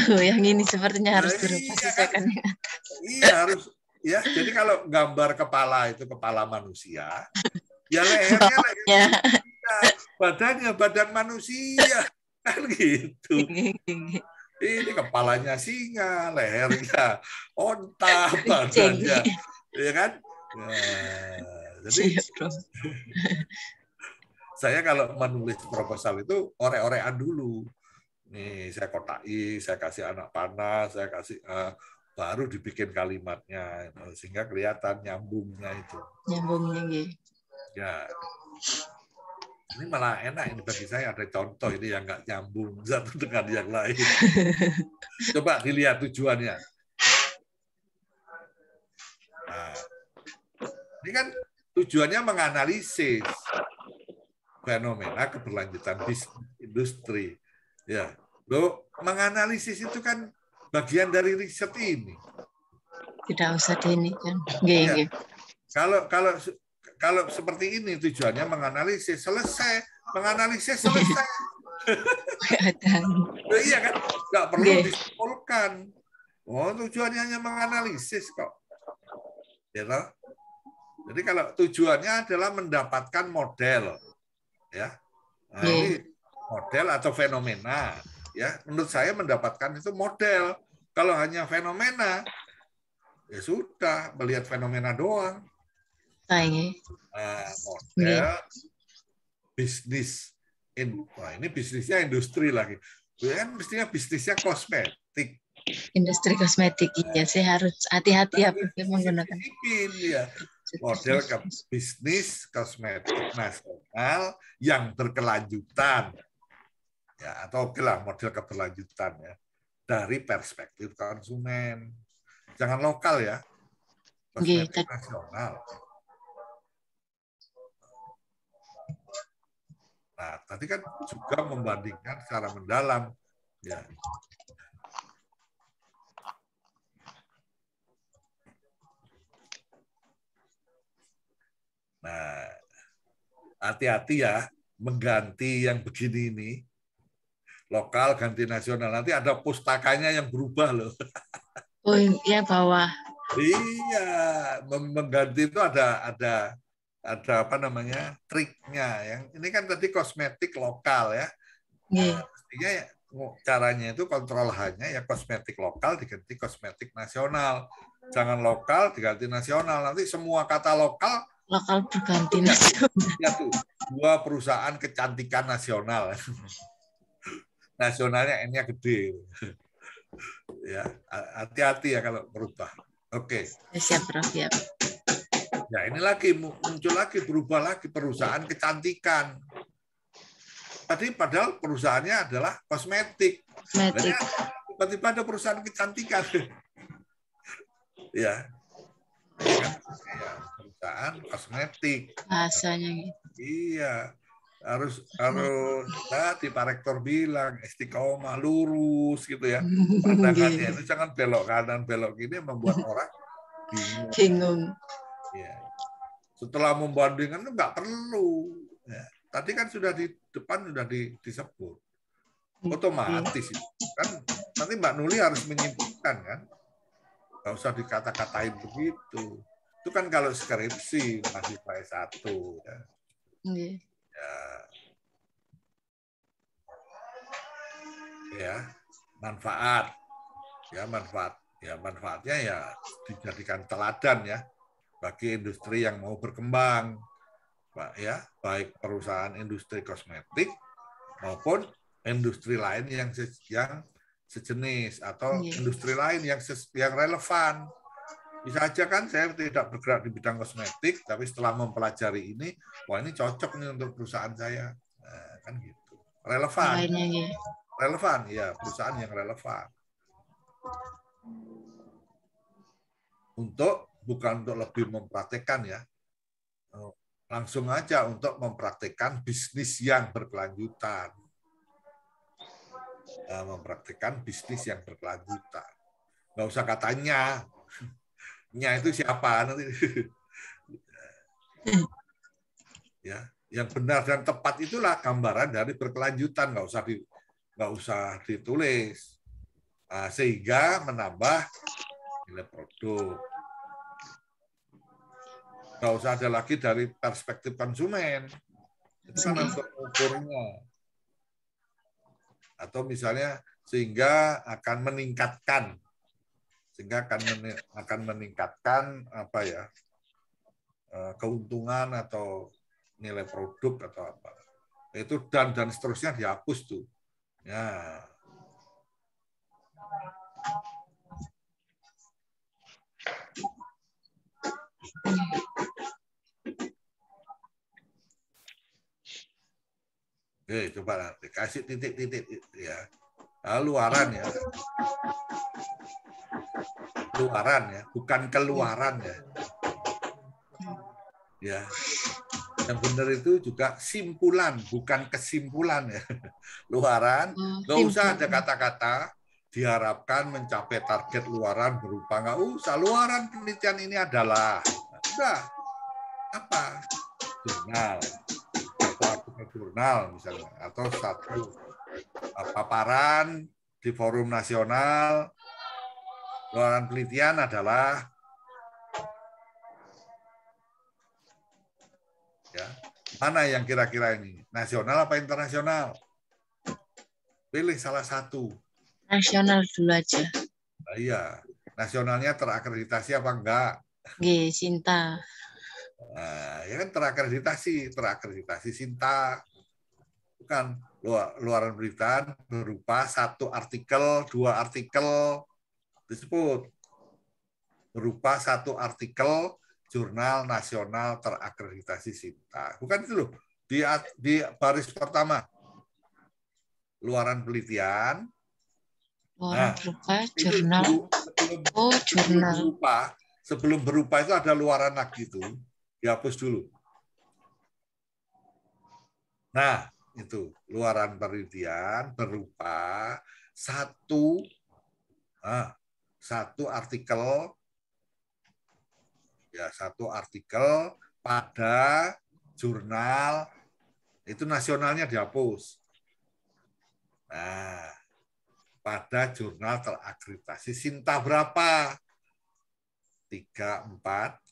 S4: Yang ini sepertinya harus dirubah disesuaikan.
S2: Iya, harus. Ya, jadi kalau gambar kepala itu kepala manusia, Ya lehernya
S4: Ya.
S2: badannya badan manusia kan gitu. Ini kepalanya singa, lehernya onta, badannya, ya kan? Nah, jadi saya kalau menulis proposal itu orek-orekan dulu. Nih saya kotaki, saya kasih anak panah, saya kasih baru dibikin kalimatnya sehingga kelihatan nyambungnya itu.
S4: Nyambungnya gitu.
S2: Ya. Ini malah enak ini bagi saya ada contoh ini yang nggak nyambung satu dengan yang lain. Coba dilihat tujuannya. Nah, ini kan tujuannya menganalisis fenomena keberlanjutan industri. Ya, lo menganalisis itu kan bagian dari riset ini.
S4: Tidak usah di ini kan.
S2: Ya. Kalau seperti ini tujuannya menganalisis selesai, menganalisis selesai. Iya kan, nggak perlu disimpulkan. Oh, tujuannya hanya menganalisis kok. Ya, jadi kalau tujuannya adalah mendapatkan model, ya, nah, ini model atau fenomena, ya, menurut saya mendapatkan itu model. Kalau hanya fenomena, ya sudah melihat fenomena doang. Model bisnis, wah ini bisnisnya industri lagi, kan mestinya bisnisnya kosmetik.
S4: Industri kosmetik, iya saya harus hati-hati ya menggunakan.
S2: Ya. Model bisnis kosmetik nasional yang berkelanjutan, ya atau model keberlanjutan ya dari perspektif konsumen, jangan lokal ya, kosmetik nasional. Nah, tadi kan juga membandingkan secara mendalam, ya. Nah, hati-hati ya mengganti yang begini ini, lokal ganti nasional. Nanti ada pustakanya yang berubah loh.
S4: Oh iya bawah.
S2: Iya, mengganti itu ada apa namanya triknya. Yang ini kan tadi kosmetik lokal ya. Nah, mestinya ya, caranya itu kontrol hanya ya kosmetik lokal diganti kosmetik nasional. Jangan lokal diganti nasional. Nanti semua kata lokal
S4: berganti nasional.
S2: Ya tuh, 2 perusahaan kecantikan nasional. Nasionalnya N-nya gede. Ya, hati-hati ya kalau berubah. Oke.
S4: Siap, Prof. Ya.
S2: Ya, ini lagi muncul lagi berubah lagi perusahaan kecantikan. Tadi padahal perusahaannya adalah kosmetik. Tiba-tiba ada perusahaan kecantikan. Ya. Perusahaan kosmetik.
S4: Bahasanya gitu.
S2: Iya. Harus di Pak Rektor bilang istiqomah lurus gitu ya. Pandangannya itu jangan belok kanan belok kiri membuat orang bingung. Ya. Setelah membandingkan itu nggak perlu. Ya. Tadi kan sudah di depan sudah disebut. Otomatis kan nanti Mbak Nuli harus menyimpulkan kan. Nggak usah dikata-katain begitu. Itu kan kalau skripsi mahasiswa S1 ya. Ya, manfaatnya ya dijadikan teladan ya bagi industri yang mau berkembang, Pak ya, baik perusahaan industri kosmetik maupun industri lain yang sejenis atau industri lain yang relevan. Bisa aja kan saya tidak bergerak di bidang kosmetik, tapi setelah mempelajari ini, wah ini cocok nih untuk perusahaan saya, nah, kan gitu. Relevan, ya perusahaan yang relevan. Bukan untuk lebih mempraktekkan ya, langsung aja untuk mempraktekkan bisnis yang berkelanjutan. Mempraktekkan bisnis yang berkelanjutan. Nggak usah katanya. Nya itu siapa nanti. Ya, yang benar dan tepat itulah gambaran dari berkelanjutan, nggak usah ditulis, sehingga menambah nilai produk. Nggak usah ada lagi dari perspektif konsumen. Itu kan untuk ukurnya. Atau misalnya sehingga akan meningkatkan apa ya, keuntungan atau nilai produk atau apa. Itu dan seterusnya dihapus tuh. Ya. Oke, coba nanti kasih titik-titik ya. Luaran ya. Luaran ya, bukan keluaran ya. Ya. Yang benar itu juga simpulan, bukan kesimpulan ya. Luaran, nggak usah ada kata-kata diharapkan mencapai target luaran berupa nggak usah. Luaran penelitian ini adalah udah apa? Jurnal atau artikel jurnal misalnya, atau satu paparan di forum nasional. Luaran penelitian adalah ya, mana yang kira-kira ini? Nasional apa internasional? Pilih salah satu.
S4: Nasional dulu aja.
S2: Nah, iya, nasionalnya terakreditasi apa enggak?
S4: Nggih, Sinta.
S2: Nah, ya kan terakreditasi Sinta. Bukan luaran penelitian berupa 1 artikel, 2 artikel disebut. Berupa 1 artikel jurnal nasional terakreditasi Sinta. Bukan itu loh. Di baris pertama. Luaran penelitian.
S4: Luaran berupa jurnal.
S2: Jurnal.
S4: Jurnal.
S2: Sebelum berupa itu ada luaran lagi itu. Dihapus dulu. Nah, itu luaran penelitian berupa 1 artikel ya, 1 artikel pada jurnal itu nasionalnya dihapus. Nah, pada jurnal terakreditasi Sinta berapa? 3, 4.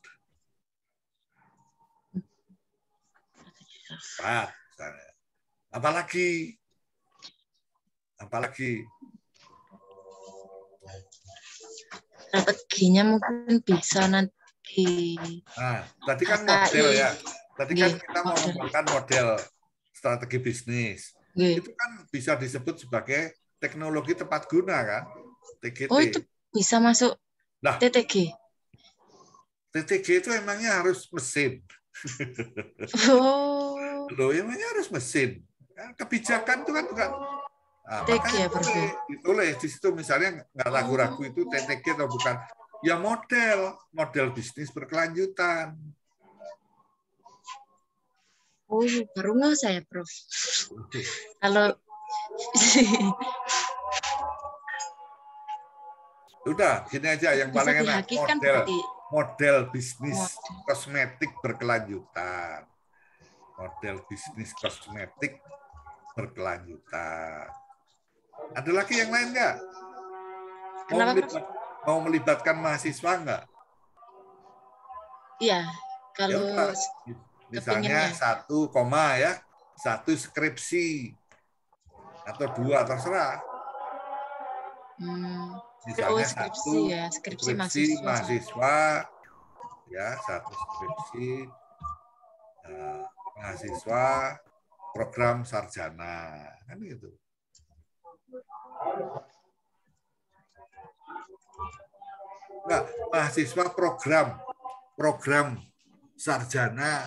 S2: 4 misalnya. Apalagi
S4: Strateginya mungkin bisa nanti.
S2: Nah, tadi kan model ya. Tadi kan kita mau mengembangkan model strategi bisnis. Itu kan bisa disebut sebagai teknologi tepat guna kan? TGT.
S4: Oh, itu bisa masuk TTG?
S2: TTG itu emangnya harus mesin.
S4: Oh.
S2: Loh, emangnya harus mesin. Kebijakan itu kan bukan. Nah, makanya ditulis di situ misalnya nggak ragu-ragu itu TTG atau bukan. Ya model bisnis berkelanjutan.
S4: Oh, baru nggak saya, Prof. Kalau
S2: udah gini aja yang paling enak, model bisnis kosmetik berkelanjutan. Model bisnis kosmetik berkelanjutan. Ada lagi yang lain nggak? Mau melibatkan mahasiswa nggak?
S4: Iya, kalau
S2: ya, misalnya 1, ya, 1 skripsi atau 2 terserah. Misalnya skripsi mahasiswa, ya 1 skripsi mahasiswa program sarjana, kan gitu. Enggak, mahasiswa program sarjana,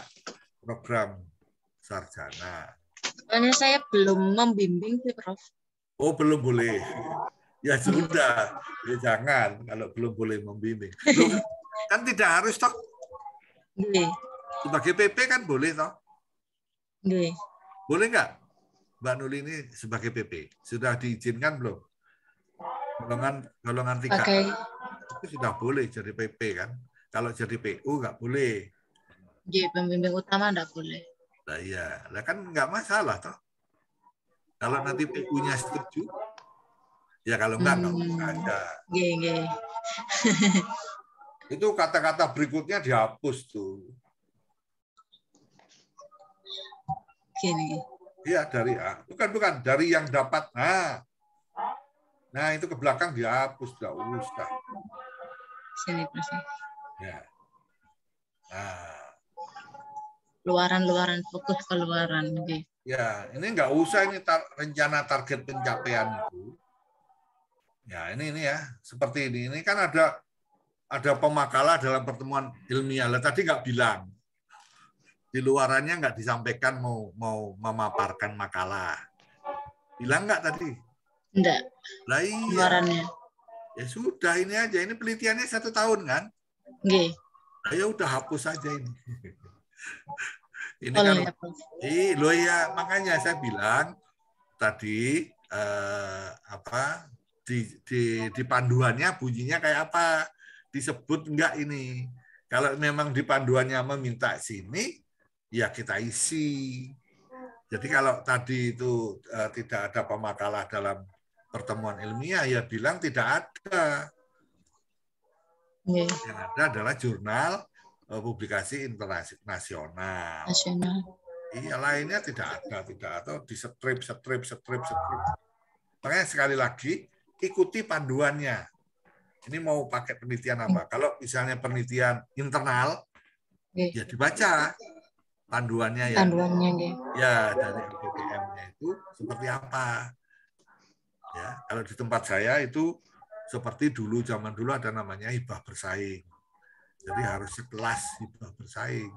S4: Soalnya saya belum membimbing sih, Prof.
S2: Oh, belum boleh. Ya sudah, ya jangan kalau belum boleh membimbing. Loh, kan tidak harus toh. Sebagai PP kan boleh toh. Boleh nggak, Mbak Nuli ini sebagai PP? Sudah diizinkan belum? Golongan 3 itu sudah boleh jadi PP kan. Kalau jadi PU nggak boleh.
S4: Pembimbing utama nggak boleh.
S2: Nah iya, lah kan nggak masalah toh. Kalau nanti PU-nya setuju, ya kalau nggak usah aja. Itu kata-kata berikutnya dihapus tuh.
S4: gini.
S2: Iya, dari A. Bukan, dari yang dapat A. Nah, itu ke belakang dihapus, nggak usah.
S4: Sini, Prof.
S2: Ya. Nah,
S4: Luaran-luaran, fokus ke luaran. Okay.
S2: ya, ini nggak usah ini rencana target pencapaian itu. Ya, ini ya, seperti ini. Ini kan ada pemakalah dalam pertemuan ilmiah. Tadi nggak bilang. Di luarannya nggak disampaikan mau memaparkan makalah. Bilang nggak tadi?
S4: Enggak.
S2: Lah iya.
S4: Luarannya.
S2: Ya sudah, ini aja. Ini penelitiannya 1 tahun kan?
S4: Nggih.
S2: Nah, ya udah hapus aja ini. Ini
S4: Oh,
S2: kan,
S4: ya, Prof.
S2: loh ya, makanya saya bilang tadi di panduannya bunyinya kayak apa? Disebut enggak ini? Kalau memang di panduannya meminta sini, ya kita isi. Jadi kalau tadi itu tidak ada pemakalah dalam pertemuan ilmiah, ya bilang tidak ada. Yang ada adalah jurnal publikasi internasional. Iya, lainnya tidak ada, atau di strip. Makanya sekali lagi ikuti panduannya. Ini mau pakai penelitian apa? Kalau misalnya penelitian internal, ya dibaca panduannya ya. Ya, dari LPPM-nya itu seperti apa? Ya, kalau di tempat saya itu seperti zaman dulu ada namanya hibah bersaing. Jadi harus sekelas hibah bersaing.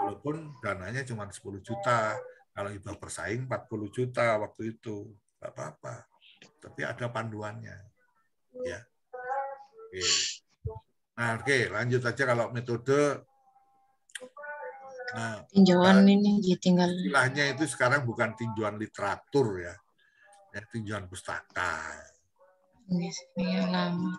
S2: Walaupun dananya cuma 10 juta. Kalau hibah bersaing 40 juta waktu itu. Nggak apa-apa. Tapi ada panduannya. Ya. Oke. Nah, oke, lanjut aja kalau metode. Nah,
S4: tinjauan ini tinggal.
S2: Istilahnya itu sekarang bukan tinjauan literatur ya. Tinjauan pustaka.
S4: Ini yang lama.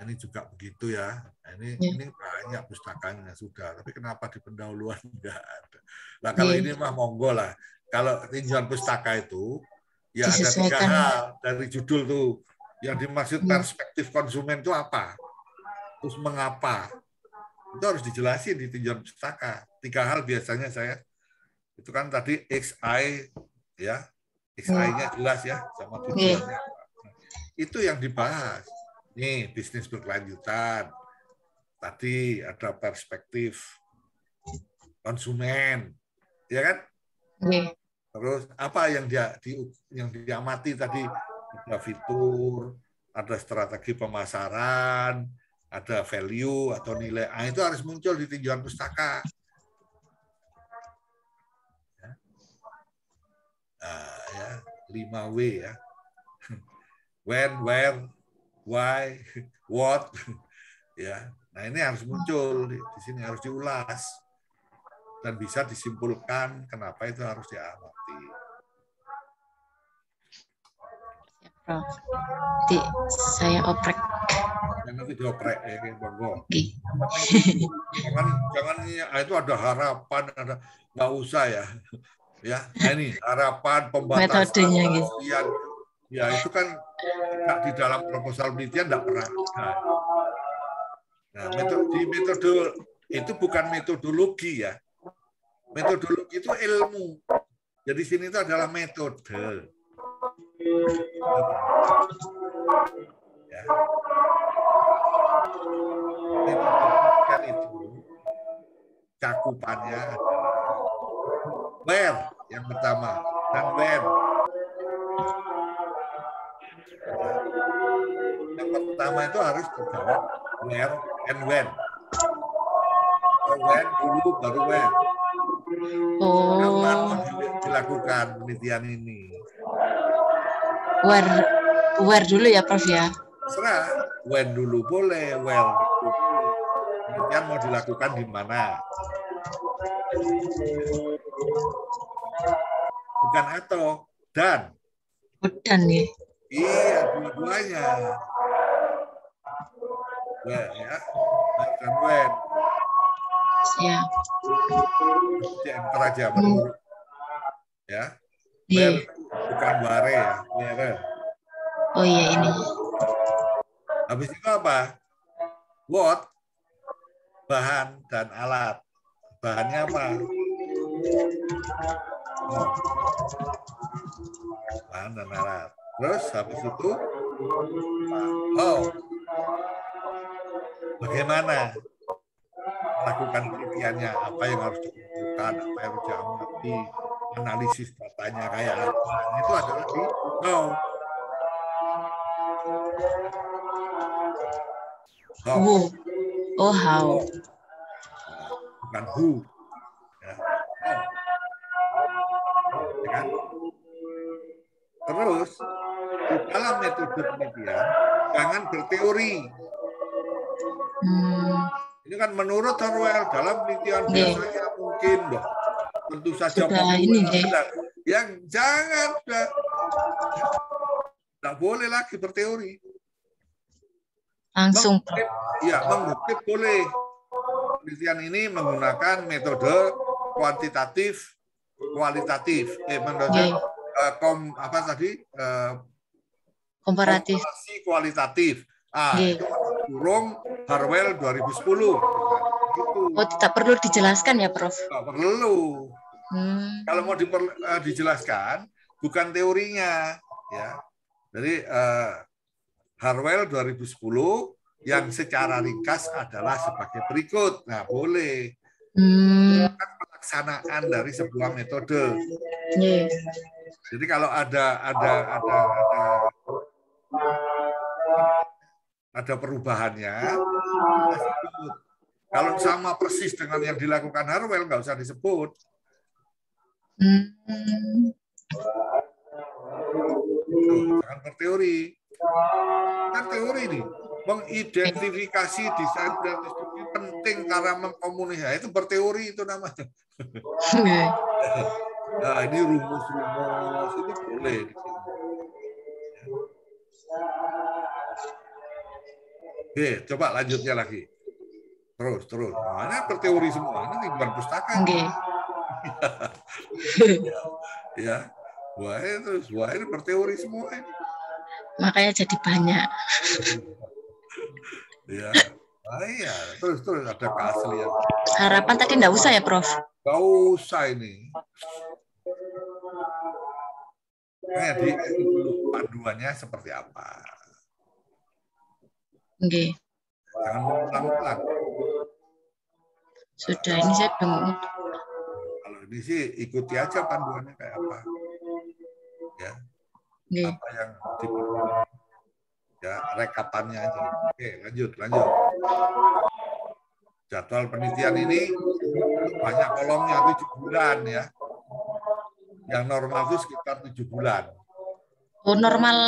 S2: Ini juga begitu ya. Ini banyak pustakanya sudah. Tapi kenapa di pendahuluan enggak ada? Nah, kalau ini mah monggo lah. Kalau tinjauan pustaka itu ya ada 3 hal dari judul tuh. Yang dimaksud perspektif konsumen itu apa? Terus mengapa? Itu harus dijelasin di tinjauan pustaka. 3 hal biasanya saya. Itu kan tadi XI ya. XI-nya jelas ya sama tujuannya. Itu yang dibahas. Nih, bisnis berkelanjutan. Tadi ada perspektif konsumen. Ya kan? Terus apa yang diamati tadi? Ada fitur, ada strategi pemasaran, ada value atau nilai. Nah, itu harus muncul di tinjauan pustaka. Ya, 5W ya. When, where, why, what, ya. Nah, ini harus muncul di sini, harus diulas dan bisa disimpulkan kenapa itu harus diamati.
S4: Ya, Prof. Nanti saya oprek.
S2: Ya, nanti dioprek ya, monggo.
S4: Okay.
S2: Jangan itu ada harapan, ada nggak usah ya. Ya, nah ini harapan pembatasan kepastian. Ya, itu kan di dalam proposal penelitian tidak pernah ada. Nah, metode itu bukan metodologi ya. Metodologi itu ilmu. Jadi sini itu adalah metode. Ya. Metode itu cakupannya adalah where yang pertama dan when. Yang pertama itu harus terjawab where and when. When dulu baru when. Kapan mau dilakukan penelitian ini?
S4: Where dulu ya, Prof ya.
S2: Serah, when dulu boleh, where dulu boleh. Penelitian mau dilakukan di mana? Bukan atau, dan.
S4: Dan ya.
S2: Iya, dua-duanya. Where ya, dan when.
S4: Ya.
S2: Enter aja menurut. Ya. Where, bukan where ya, where.
S4: Oh iya ini.
S2: Habis itu apa? What? bahan dan alat. Bahannya apa? Bahan dan alat. Terus habis itu, bagaimana melakukan penelitiannya? Apa yang harus dikumpulkan? Apa yang harus diamati? Analisis datanya kayak apa? Itu adalah di how.
S4: How. Oh, how.
S2: Bukan who. Ya. How. Ya kan? Terus, di dalam metode penelitian, jangan berteori. Ini kan menurut Harwell, dalam penelitian biasanya mungkin, tentu saja yang jangan, tidak boleh lagi berteori.
S4: Langsung.
S2: Mengutip boleh. Penelitian ini menggunakan metode kualitatif, metode
S4: komparatif,
S2: kualitatif. Itu kurung Harwell 2010. Gitu.
S4: Oh, tidak perlu dijelaskan ya, Prof?
S2: Tidak perlu. Kalau mau dijelaskan, bukan teorinya, ya. Jadi Harwell 2010 yang secara ringkas adalah sebagai berikut. Nah, boleh. Pelaksanaan dari sebuah metode. Jadi kalau ada perubahannya, kalau sama persis dengan yang dilakukan Harwell, nggak usah disebut. Jangan berteori. Kan teori nih, mengidentifikasi desain dan distribusi penting karena mengkomunikasi. Itu berteori itu namanya. Nah, ini rumus-rumus itu boleh di sini. Oke, coba lanjutnya lagi. Terus. Mana berteori semua? Ini bukan pustaka. Ya. Wah, ini berteori semua ini.
S4: Makanya jadi banyak.
S2: Ya. Iya, terus ada keaslian.
S4: Harapan tadi enggak usah ya, Prof?
S2: Enggak usah ini. Jadi panduannya seperti apa? Jangan mengulang-ulang.
S4: Sudah, ini saya belum.
S2: Kalau ini sih ikuti aja panduannya kayak apa. Ya. Apa yang diperlukan. Ya, rekapannya aja. Oke, lanjut. Jadwal penelitian ini banyak kolomnya 7 bulan ya. Yang normal itu sekitar 7 bulan.
S4: Oh, normal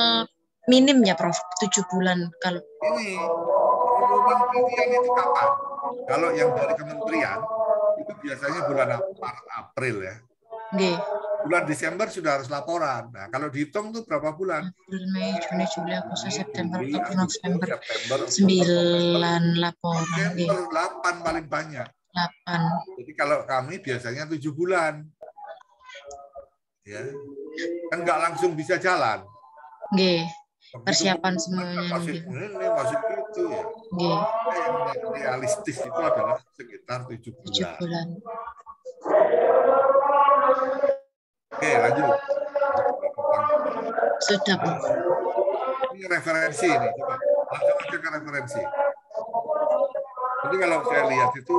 S4: minim ya, Prof? 7 bulan kalau.
S2: Ini pengumuman penelitian itu kapan? Kalau yang dari kementerian itu biasanya bulan April ya. Bulan Desember sudah harus laporan. Nah, kalau dihitung tuh berapa bulan?
S4: April, Mei, Juni, Juli, Agustus, September, Oktober, November, 9 laporan.
S2: 8 paling banyak.
S4: 8.
S2: Jadi kalau kami biasanya 7 bulan. Ya. Kan nggak langsung bisa jalan.
S4: Persiapan semuanya.
S2: Masih gitu ya. Yang realistis itu adalah sekitar 7 bulan. Oke, lanjut.
S4: Sudah, Pak.
S2: Ini referensi ini, coba langsung aja ke referensi. Jadi kalau saya lihat itu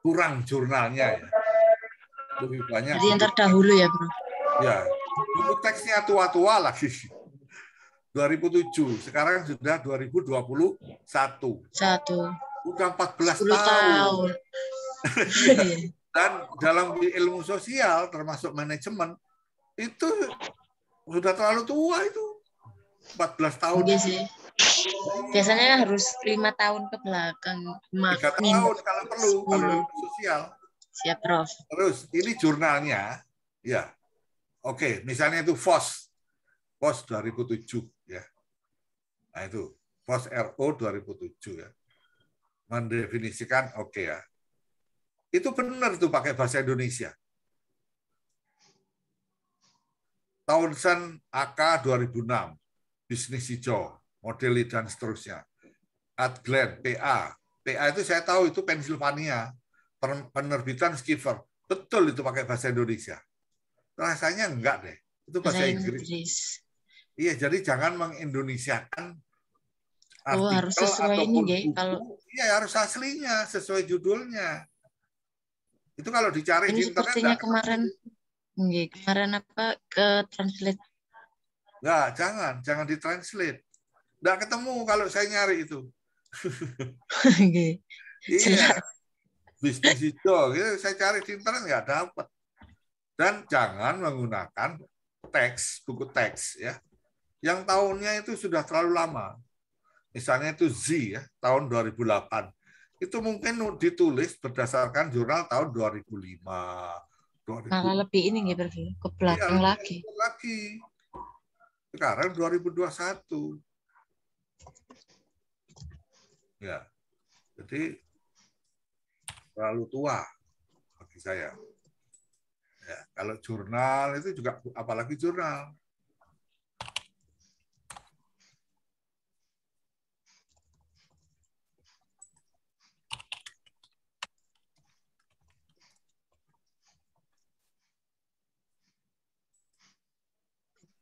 S2: kurang jurnalnya ya. Lebih banyak.
S4: Jadi yang terdahulu ya, Bro.
S2: Ya, buku teksnya tua-tua lagi. 2007, sekarang sudah 2021. Udah 14 tahun. Dan dalam ilmu sosial, termasuk manajemen, itu sudah terlalu tua itu. 14 tahun.
S4: Iya sih. Biasanya harus 5 tahun ke belakang.
S2: 3 tahun kalau perlu, kalau ilmu sosial.
S4: Siap, Prof.
S2: Terus, ini jurnalnya, ya. Oke, misalnya itu FOS 2007 ya. Nah itu FOS RO 2007 ya. Mendefinisikan ya. Itu benar tuh pakai bahasa Indonesia. Townsend AK 2006, bisnis hijau, modeli dan seterusnya. Adglen, PA. PA itu saya tahu itu Pennsylvania. Penerbitan Skiver. Betul itu pakai bahasa Indonesia. Rasanya enggak deh. Itu bahasa Inggris. Iya, jadi jangan mengindonesiakan artikel
S4: harus sesuai
S2: ataupun
S4: ini,
S2: buku.
S4: kalau
S2: Iya, harus aslinya, sesuai judulnya. Itu kalau dicari
S4: ini
S2: di internet
S4: sepertinya
S2: enggak
S4: kemarin apa ke translate.
S2: Enggak, jangan ditranslate. Enggak ketemu kalau saya nyari itu. Iya. Bisnis hijau, gitu. Saya cari di internet nggak dapat. Dan jangan menggunakan buku teks ya. Yang tahunnya itu sudah terlalu lama. Misalnya itu Z ya, tahun 2008. Itu mungkin ditulis berdasarkan jurnal tahun 2005.
S4: Malah lebih ini nggak berarti ke belakang lagi.
S2: Sekarang 2021. Ya. Jadi terlalu tua bagi saya. Ya, kalau jurnal itu juga, apalagi jurnal.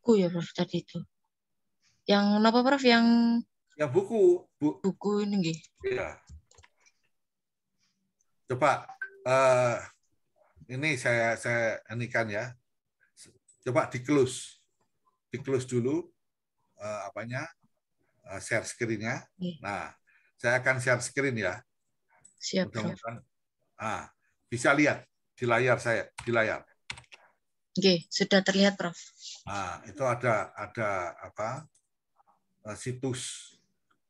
S4: Buku ya Prof tadi itu. Yang apa Prof? Yang
S2: buku
S4: ini nggih.
S2: Iya. Coba ini saya ini kan ya. Coba di close dulu share screen-nya. Nah, saya akan share screen ya.
S4: Siap.
S2: Nah, bisa lihat di layar saya, di layar.
S4: Oke, sudah terlihat Prof.
S2: Nah, itu ada apa? Situs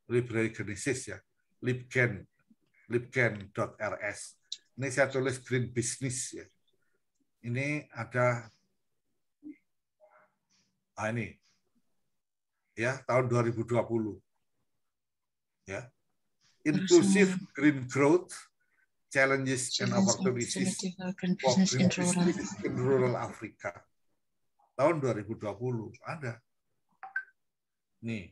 S2: Library Genesis ya, libgen.rs. Ini saya tulis Green Business ya. Ini ada ini ya, tahun 2020 ya. Inclusive Green Growth Challenges and Opportunities for Green Business in Rural Africa. Tahun 2020 ada. Nih.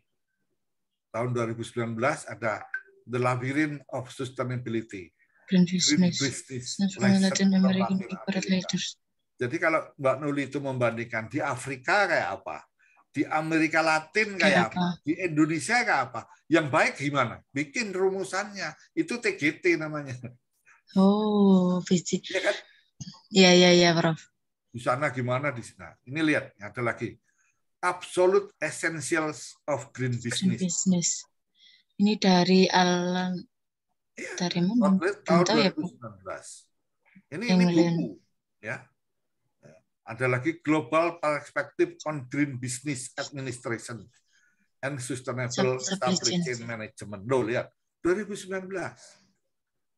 S2: Tahun 2019 ada The Labyrinth of Sustainability. Green Business.
S4: Latin American Corporate Leaders.
S2: Jadi kalau Mbak Nuli itu membandingkan di Afrika kayak apa, di Amerika Latin kayak apa, di Indonesia kayak apa, yang baik gimana? Bikin rumusannya. Itu TGT namanya.
S4: Oh, visi.
S2: Ya kan?
S4: Iya, Prof.
S2: Di sana gimana, di sana. Ini lihat, ada lagi. Absolute Essentials of Green Business.
S4: Ini dari Alan. Dari mana?
S2: Tahun 2019. Ini buku, ya. Ada lagi Global Perspective on Green Business Administration and Sustainable Supply Chain Management. Loh, lihat, 2019.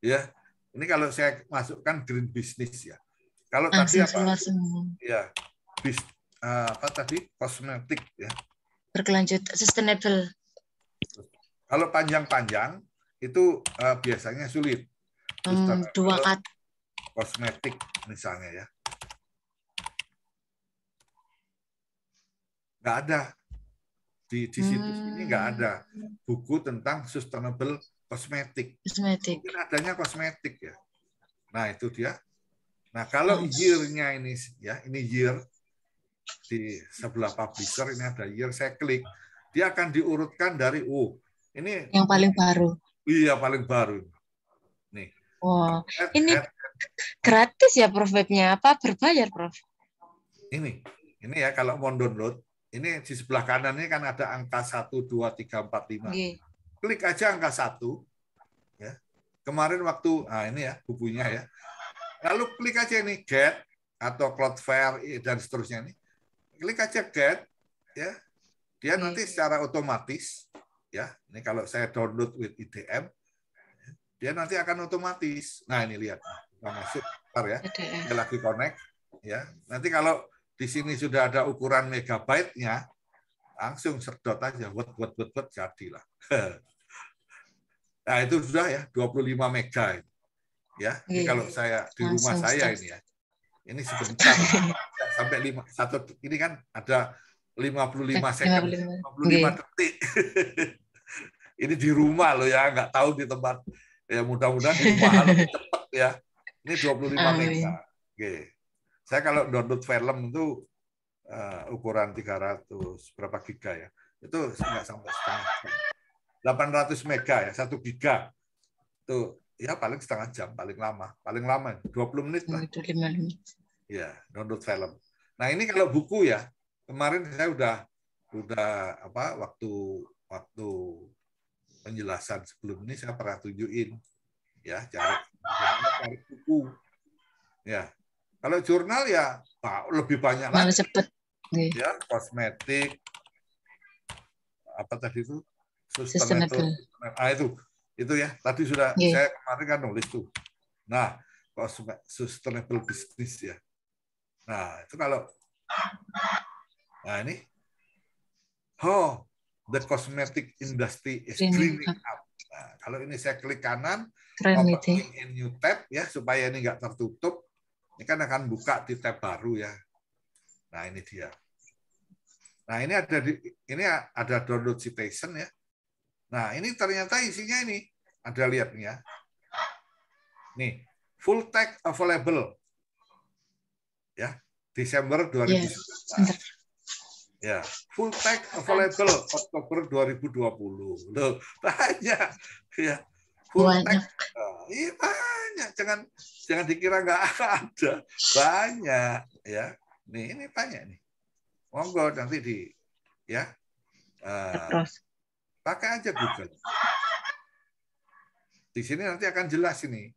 S2: Ya, ini kalau saya masukkan Green Business ya. Kalau tadi apa? Ya, apa tadi? Kosmetik ya.
S4: Berkelanjutan, sustainable.
S2: Kalau panjang-panjang itu biasanya sulit.
S4: Dua kata.
S2: Kosmetik misalnya ya. Nggak ada. Di situs ini nggak ada buku tentang sustainable kosmetik. Mungkin adanya kosmetik ya. Nah, itu dia. Nah, kalau year-nya ini ya, ini year di sebelah publisher ini ada year, saya klik, dia akan diurutkan dari ini
S4: yang paling baru.
S2: Iya, paling baru. Nih.
S4: Wow. Ini gratis ya Prof webnya, apa berbayar Prof?
S2: Ini ya kalau mau download, ini di sebelah kanan ini kan ada angka 1 2 3 4 5. Klik aja angka 1 ya. Kemarin waktu ini ya bukunya ya. Lalu klik aja ini get atau Cloudflare dan seterusnya ini. Klik aja get ya. Dia nanti secara otomatis ya. Ini kalau saya download with IDM dia nanti akan otomatis. Nah, ini lihat. Kita masuk bentar ya. Dia lagi connect ya. Nanti kalau di sini sudah ada ukuran megabyte-nya, langsung sedot aja wet jadilah. Nah, itu sudah ya 25 mega. Ya, ini kalau saya di rumah saya ini ya. Ini sebentar sampai 1 ini kan ada 55 second, 55 detik. Ini di rumah loh ya, nggak tahu di tempat. Ya mudah-mudahan di rumah lebih cepat ya. Ini 25 mega. Oke. Saya kalau download film itu ukuran 300 berapa giga ya. Itu nggak sampai setengah jam. 800 mega ya, 1 giga. Itu ya paling setengah jam, paling lama 20 menit lah.
S4: 25 menit.
S2: Ya, download film. Nah, ini kalau buku ya, kemarin saya udah waktu penjelasan sebelum ini saya pernah tunjukin ya cari buku. Ya. Kalau jurnal ya lebih banyak lagi.
S4: Cepet.
S2: Ya, kosmetik apa tadi itu? Sustainable. Itu ya. Tadi sudah saya kemarin kan nulis tuh. Nah, sustainable business ya. Nah, itu kalau ini the cosmetic industry is greening up. Nah, kalau ini saya klik kanan, opening in new tab ya supaya ini nggak tertutup. Ini kan akan buka di tab baru ya. Nah, ini dia. Nah, ini ada download citation ya. Nah, ini ternyata isinya ini ada lihat nih ya. Nih, full text available. Ya, Desember 2019. Ya, full text available Oktober 2020. Loh, banyak ya. Full text. Iya, banyak. Jangan dikira nggak ada. Banyak ya. Nih, ini banyak nih. Monggo nanti pakai aja Google. Di sini nanti akan jelas ini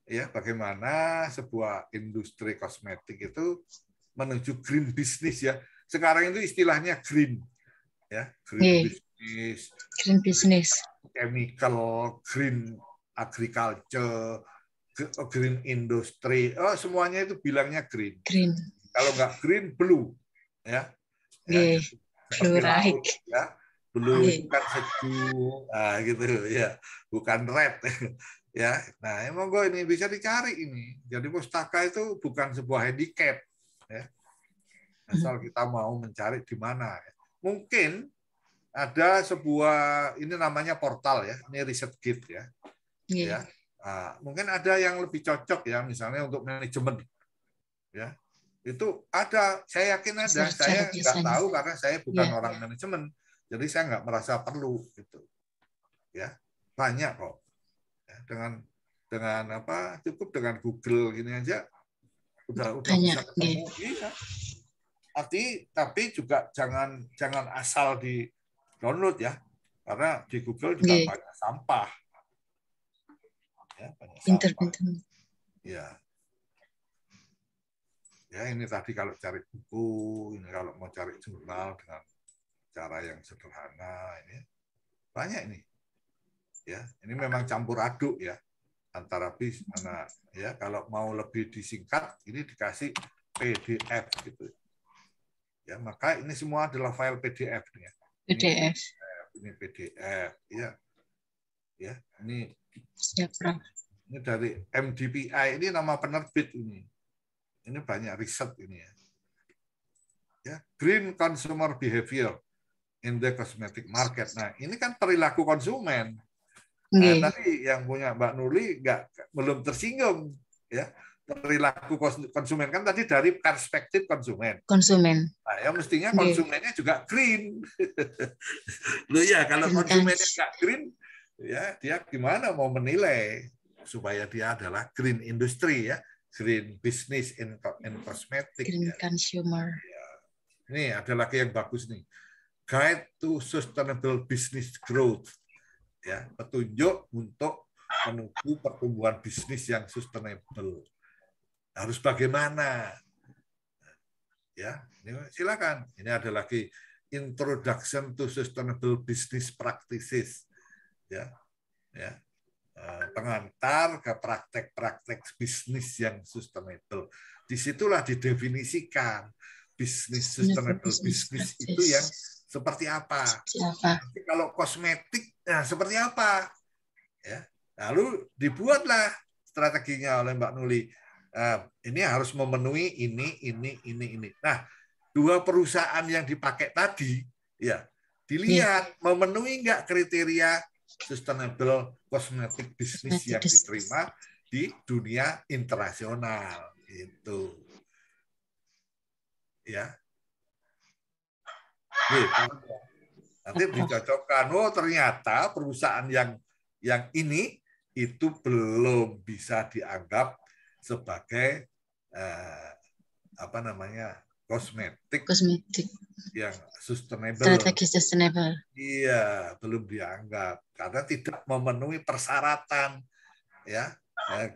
S2: ya bagaimana sebuah industri kosmetik itu menuju green business ya. Sekarang itu istilahnya green ya, green business, chemical, green agriculture, green industry. Oh, semuanya itu bilangnya green. Kalau nggak green, blue ya. Blue right. Ya. Blue itu kan sejuk, gitu ya, bukan red. Ya, nah monggo ini bisa dicari ini. Jadi pustaka itu bukan sebuah handicap, ya. Asal kita mau mencari di mana. Mungkin ada sebuah ini namanya portal ya, ini ResearchGate ya. Ya, mungkin ada yang lebih cocok ya, misalnya untuk manajemen, ya. Itu ada, saya yakin ada. Saya nggak tahu karena saya bukan orang manajemen, jadi saya nggak merasa perlu gitu. Ya, banyak kok. Dengan apa cukup dengan Google gini aja udah bisa ketemu bisa. Tapi juga jangan asal di download ya, karena di Google juga banyak sampah. Ya, banyak sampah. Ya ini tadi kalau cari buku, ini kalau mau cari jurnal dengan cara yang sederhana ini banyak ini. Ya, ini memang campur aduk ya antara ya kalau mau lebih disingkat ini dikasih PDF gitu. Ya, maka ini semua adalah file PDF nih ya.
S4: PDF.
S2: Ini PDF ya. Ya, ini dari MDPI, ini nama penerbit ini. Ini banyak riset ini ya. Ya, Green Consumer Behavior in the Cosmetic Market. Nah, ini kan perilaku konsumen. Nah, tadi yang punya Mbak Nuli belum tersinggung ya. Perilaku konsumen kan tadi dari perspektif konsumen. Nah, ya mestinya konsumennya juga green. Loh ya, kalau konsumennya nggak green, ya dia gimana mau menilai supaya dia adalah green industry ya, green business in cosmetic.
S4: Green consumer.
S2: Ya. Ini ada lagi yang bagus nih. Guide to Sustainable Business Growth. Ya, petunjuk untuk menuju pertumbuhan bisnis yang sustainable. Harus bagaimana? Ya, ini silakan. Ini ada lagi Introduction to Sustainable Business Practices. Ya. Ya. Pengantar ke praktek-praktek bisnis yang sustainable. Disitulah didefinisikan bisnis sustainable business itu yang seperti apa. Nanti kalau kosmetik, nah seperti apa? Ya. Lalu dibuatlah strateginya oleh Mbak Nuli. Ini harus memenuhi ini. Nah, dua perusahaan yang dipakai tadi, ya dilihat memenuhi nggak kriteria sustainable cosmetic business yang diterima di dunia internasional. Itu. Ya. Nanti dicocokkan, oh ternyata perusahaan yang ini itu belum bisa dianggap sebagai kosmetik yang sustainable.
S4: Strategi sustainable.
S2: Iya, belum dianggap karena tidak memenuhi persyaratan ya.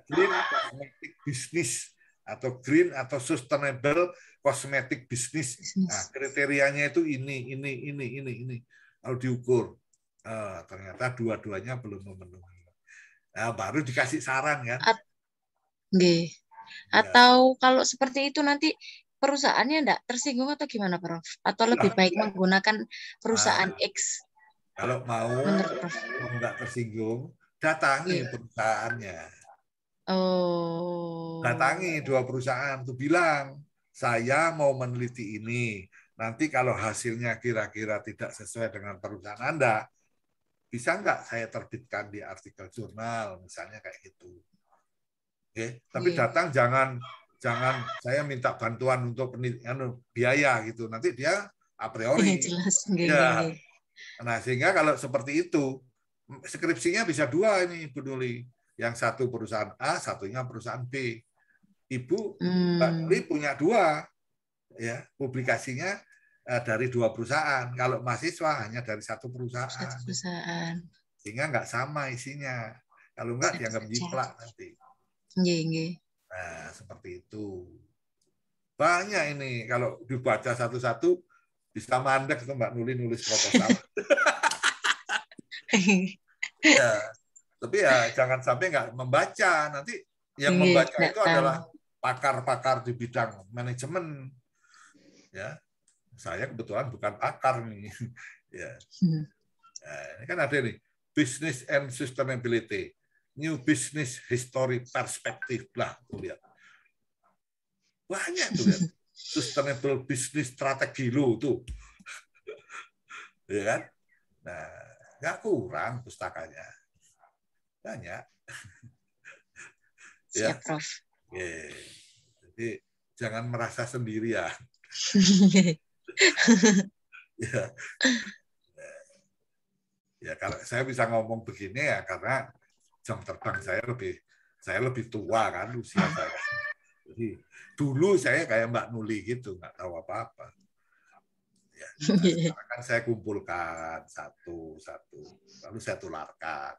S2: Green cosmetic business atau green atau sustainable cosmetic business. Nah, kriterianya itu ini. Lalu diukur. Ternyata dua-duanya belum memenuhi. Nah, baru dikasih saran kan.
S4: Atau kalau seperti itu nanti perusahaannya enggak tersinggung atau gimana, Prof? Atau lebih baik menggunakan perusahaan X?
S2: Kalau mau enggak tersinggung, datangi perusahaannya. Datangi dua perusahaan tuh bilang, saya mau meneliti ini. Nanti kalau hasilnya kira-kira tidak sesuai dengan perusahaan Anda, bisa nggak saya terbitkan di artikel jurnal, misalnya kayak gitu. Oke, tapi datang jangan saya minta bantuan untuk biaya gitu. Nanti dia a priori. Ya. Nah, sehingga kalau seperti itu, skripsinya bisa dua ini, Bu Nuli. Yang satu perusahaan A, satunya perusahaan B. Ibu Mbak Nuli punya dua, ya publikasinya dari dua perusahaan. Kalau mahasiswa hanya dari satu perusahaan. Sehingga nggak sama isinya. Kalau nggak dianggap jiplak nanti. Nah, seperti itu. Banyak ini kalau dibaca satu-satu bisa mandek tuh Mbak Nuli nulis proposal. Ya, tapi ya jangan sampai nggak membaca. Nanti yang membaca itu adalah pakar-pakar di bidang manajemen. Ya, saya kebetulan bukan pakar nih. Ya. Nah, ini kan ada nih business and sustainability, new business history perspective lah, tuh lihat. Banyak tuh lihat. Sustainable business strategi lo tuh. Ya kan? Nah, nggak kurang pustakanya. Banyak.
S4: Siap, Prof.
S2: Jadi jangan merasa sendiri ya. Ya, kalau saya bisa ngomong begini ya karena jam terbang saya lebih tua kan usia saya. Jadi dulu saya kayak Mbak Nuli gitu, nggak tahu apa-apa. Ya, sekarang kan saya kumpulkan satu-satu, lalu saya tularkan.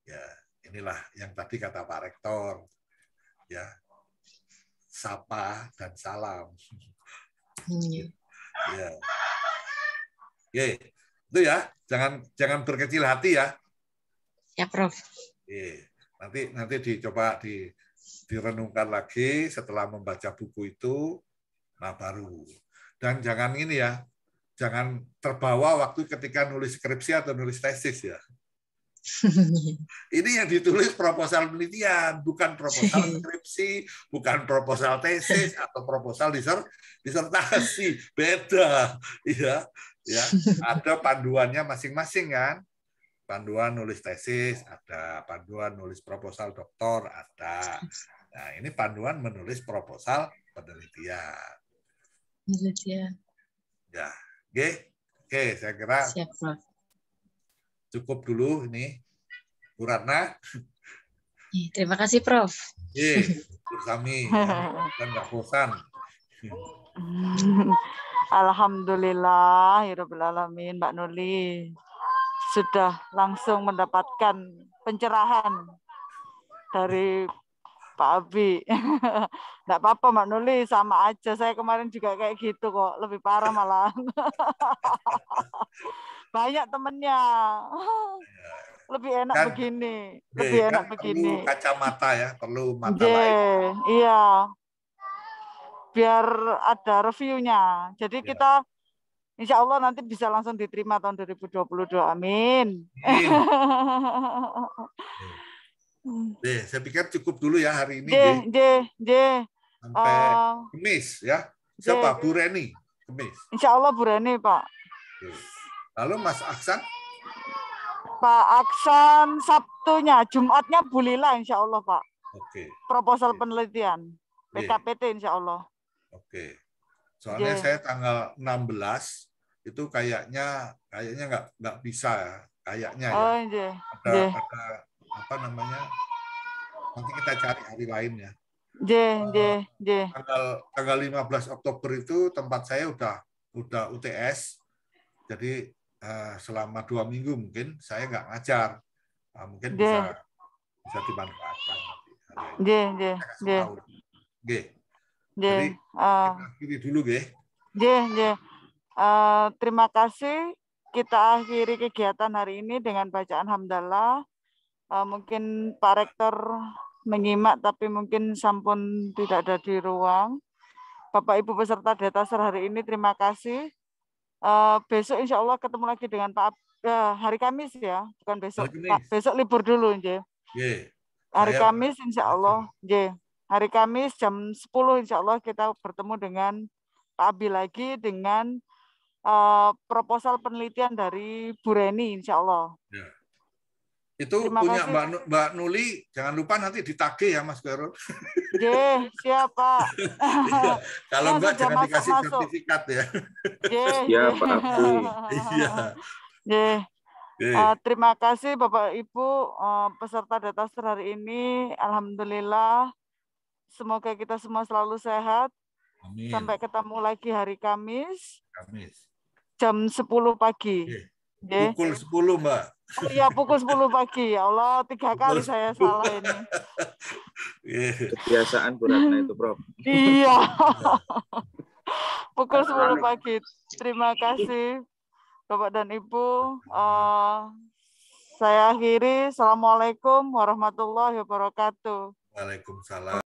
S2: Ya, inilah yang tadi kata Pak Rektor, ya, sapa dan salam. Ya, itu ya, jangan berkecil hati ya.
S4: Ya, Prof.
S2: Nanti dicoba direnungkan lagi setelah membaca buku itu, nah baru. Dan jangan ini ya, jangan terbawa waktu ketika nulis skripsi atau nulis tesis ya. Ini yang ditulis proposal penelitian, bukan proposal skripsi, bukan proposal tesis atau proposal disertasi, beda, ya. Ada panduannya masing-masing kan. Panduan nulis tesis ada, panduan nulis proposal doktor ada. Nah, ini panduan menulis proposal penelitian. Ya, oke, saya kira cukup dulu ini, Bu Ratna.
S4: Terima kasih, Prof.
S2: Kami dan nggak bosan.
S1: Alhamdulillah, Alamin, Mbak Nuli sudah langsung mendapatkan pencerahan dari Pak Abi. Nggak apa-apa Mbak Nuli, sama aja. Saya kemarin juga kayak gitu kok, lebih parah malah. Banyak temennya. Lebih enak kan, begini. Lebih enak begini.
S2: Perlu kacamata ya, perlu mata lain.
S1: Iya. Biar ada reviewnya. Jadi kita insya Allah nanti bisa langsung diterima tahun 2022. Amin.
S2: Saya pikir cukup dulu ya hari ini.
S1: Sampai
S2: Kemis ya. Siapa? Bu Reni. Kemis.
S1: Insya Allah Bu Reni, Pak.
S2: Lalu Mas Aksan?
S1: Pak Aksan Sabtunya, Jumatnya Bu Lila insya Allah Pak.
S2: Oke.
S1: Proposal
S2: Oke.
S1: penelitian, PKPT insya Allah.
S2: Oke. Soalnya
S1: Oke.
S2: saya tanggal 16 itu kayaknya nggak bisa ya. Kayaknya ya.
S1: Oh,
S2: Ada apa namanya? Nanti kita cari hari lain ya. Tanggal 15 Oktober itu tempat saya udah UTS. Jadi selama 2 minggu mungkin saya nggak ngajar. Mungkin bisa dimanfaatkan. Jadi kita akhiri dulu,
S1: terima kasih. Kita akhiri kegiatan hari ini dengan bacaan hamdalah. Mungkin Pak Rektor menyimak, tapi mungkin sampun tidak ada di ruang. Bapak Ibu peserta Datasar hari ini terima kasih. Besok insya Allah ketemu lagi dengan Pak hari Kamis ya, bukan besok. Pak, besok libur dulu, hari Kamis insya Allah, hari Kamis jam 10 insya Allah kita bertemu dengan Pak Abi lagi dengan proposal penelitian dari Bu Reni insya Allah.
S2: Ya. Itu terima punya kasih. Mbak Nuli, jangan lupa nanti ditagih ya Mas Garul.
S1: Siapa?
S2: Ya, kalau enggak jangan dikasih sertifikat ya.
S5: Ya Pak Abdi.
S2: Iya.
S1: Terima kasih Bapak Ibu peserta Datasar hari ini. Alhamdulillah. Semoga kita semua selalu sehat.
S2: Amin.
S1: Sampai ketemu lagi hari Kamis. Jam 10 pagi.
S2: Pukul 10, Mbak.
S1: Oh iya, pukul 10 pagi. Ya Allah, 3 kali saya salah ini.
S5: Kebiasaan Bu Ratna itu, Prof.
S1: Iya. Pukul 10 pagi. Terima kasih Bapak dan Ibu. Saya akhiri. Assalamualaikum warahmatullahi wabarakatuh.
S2: Waalaikumsalam.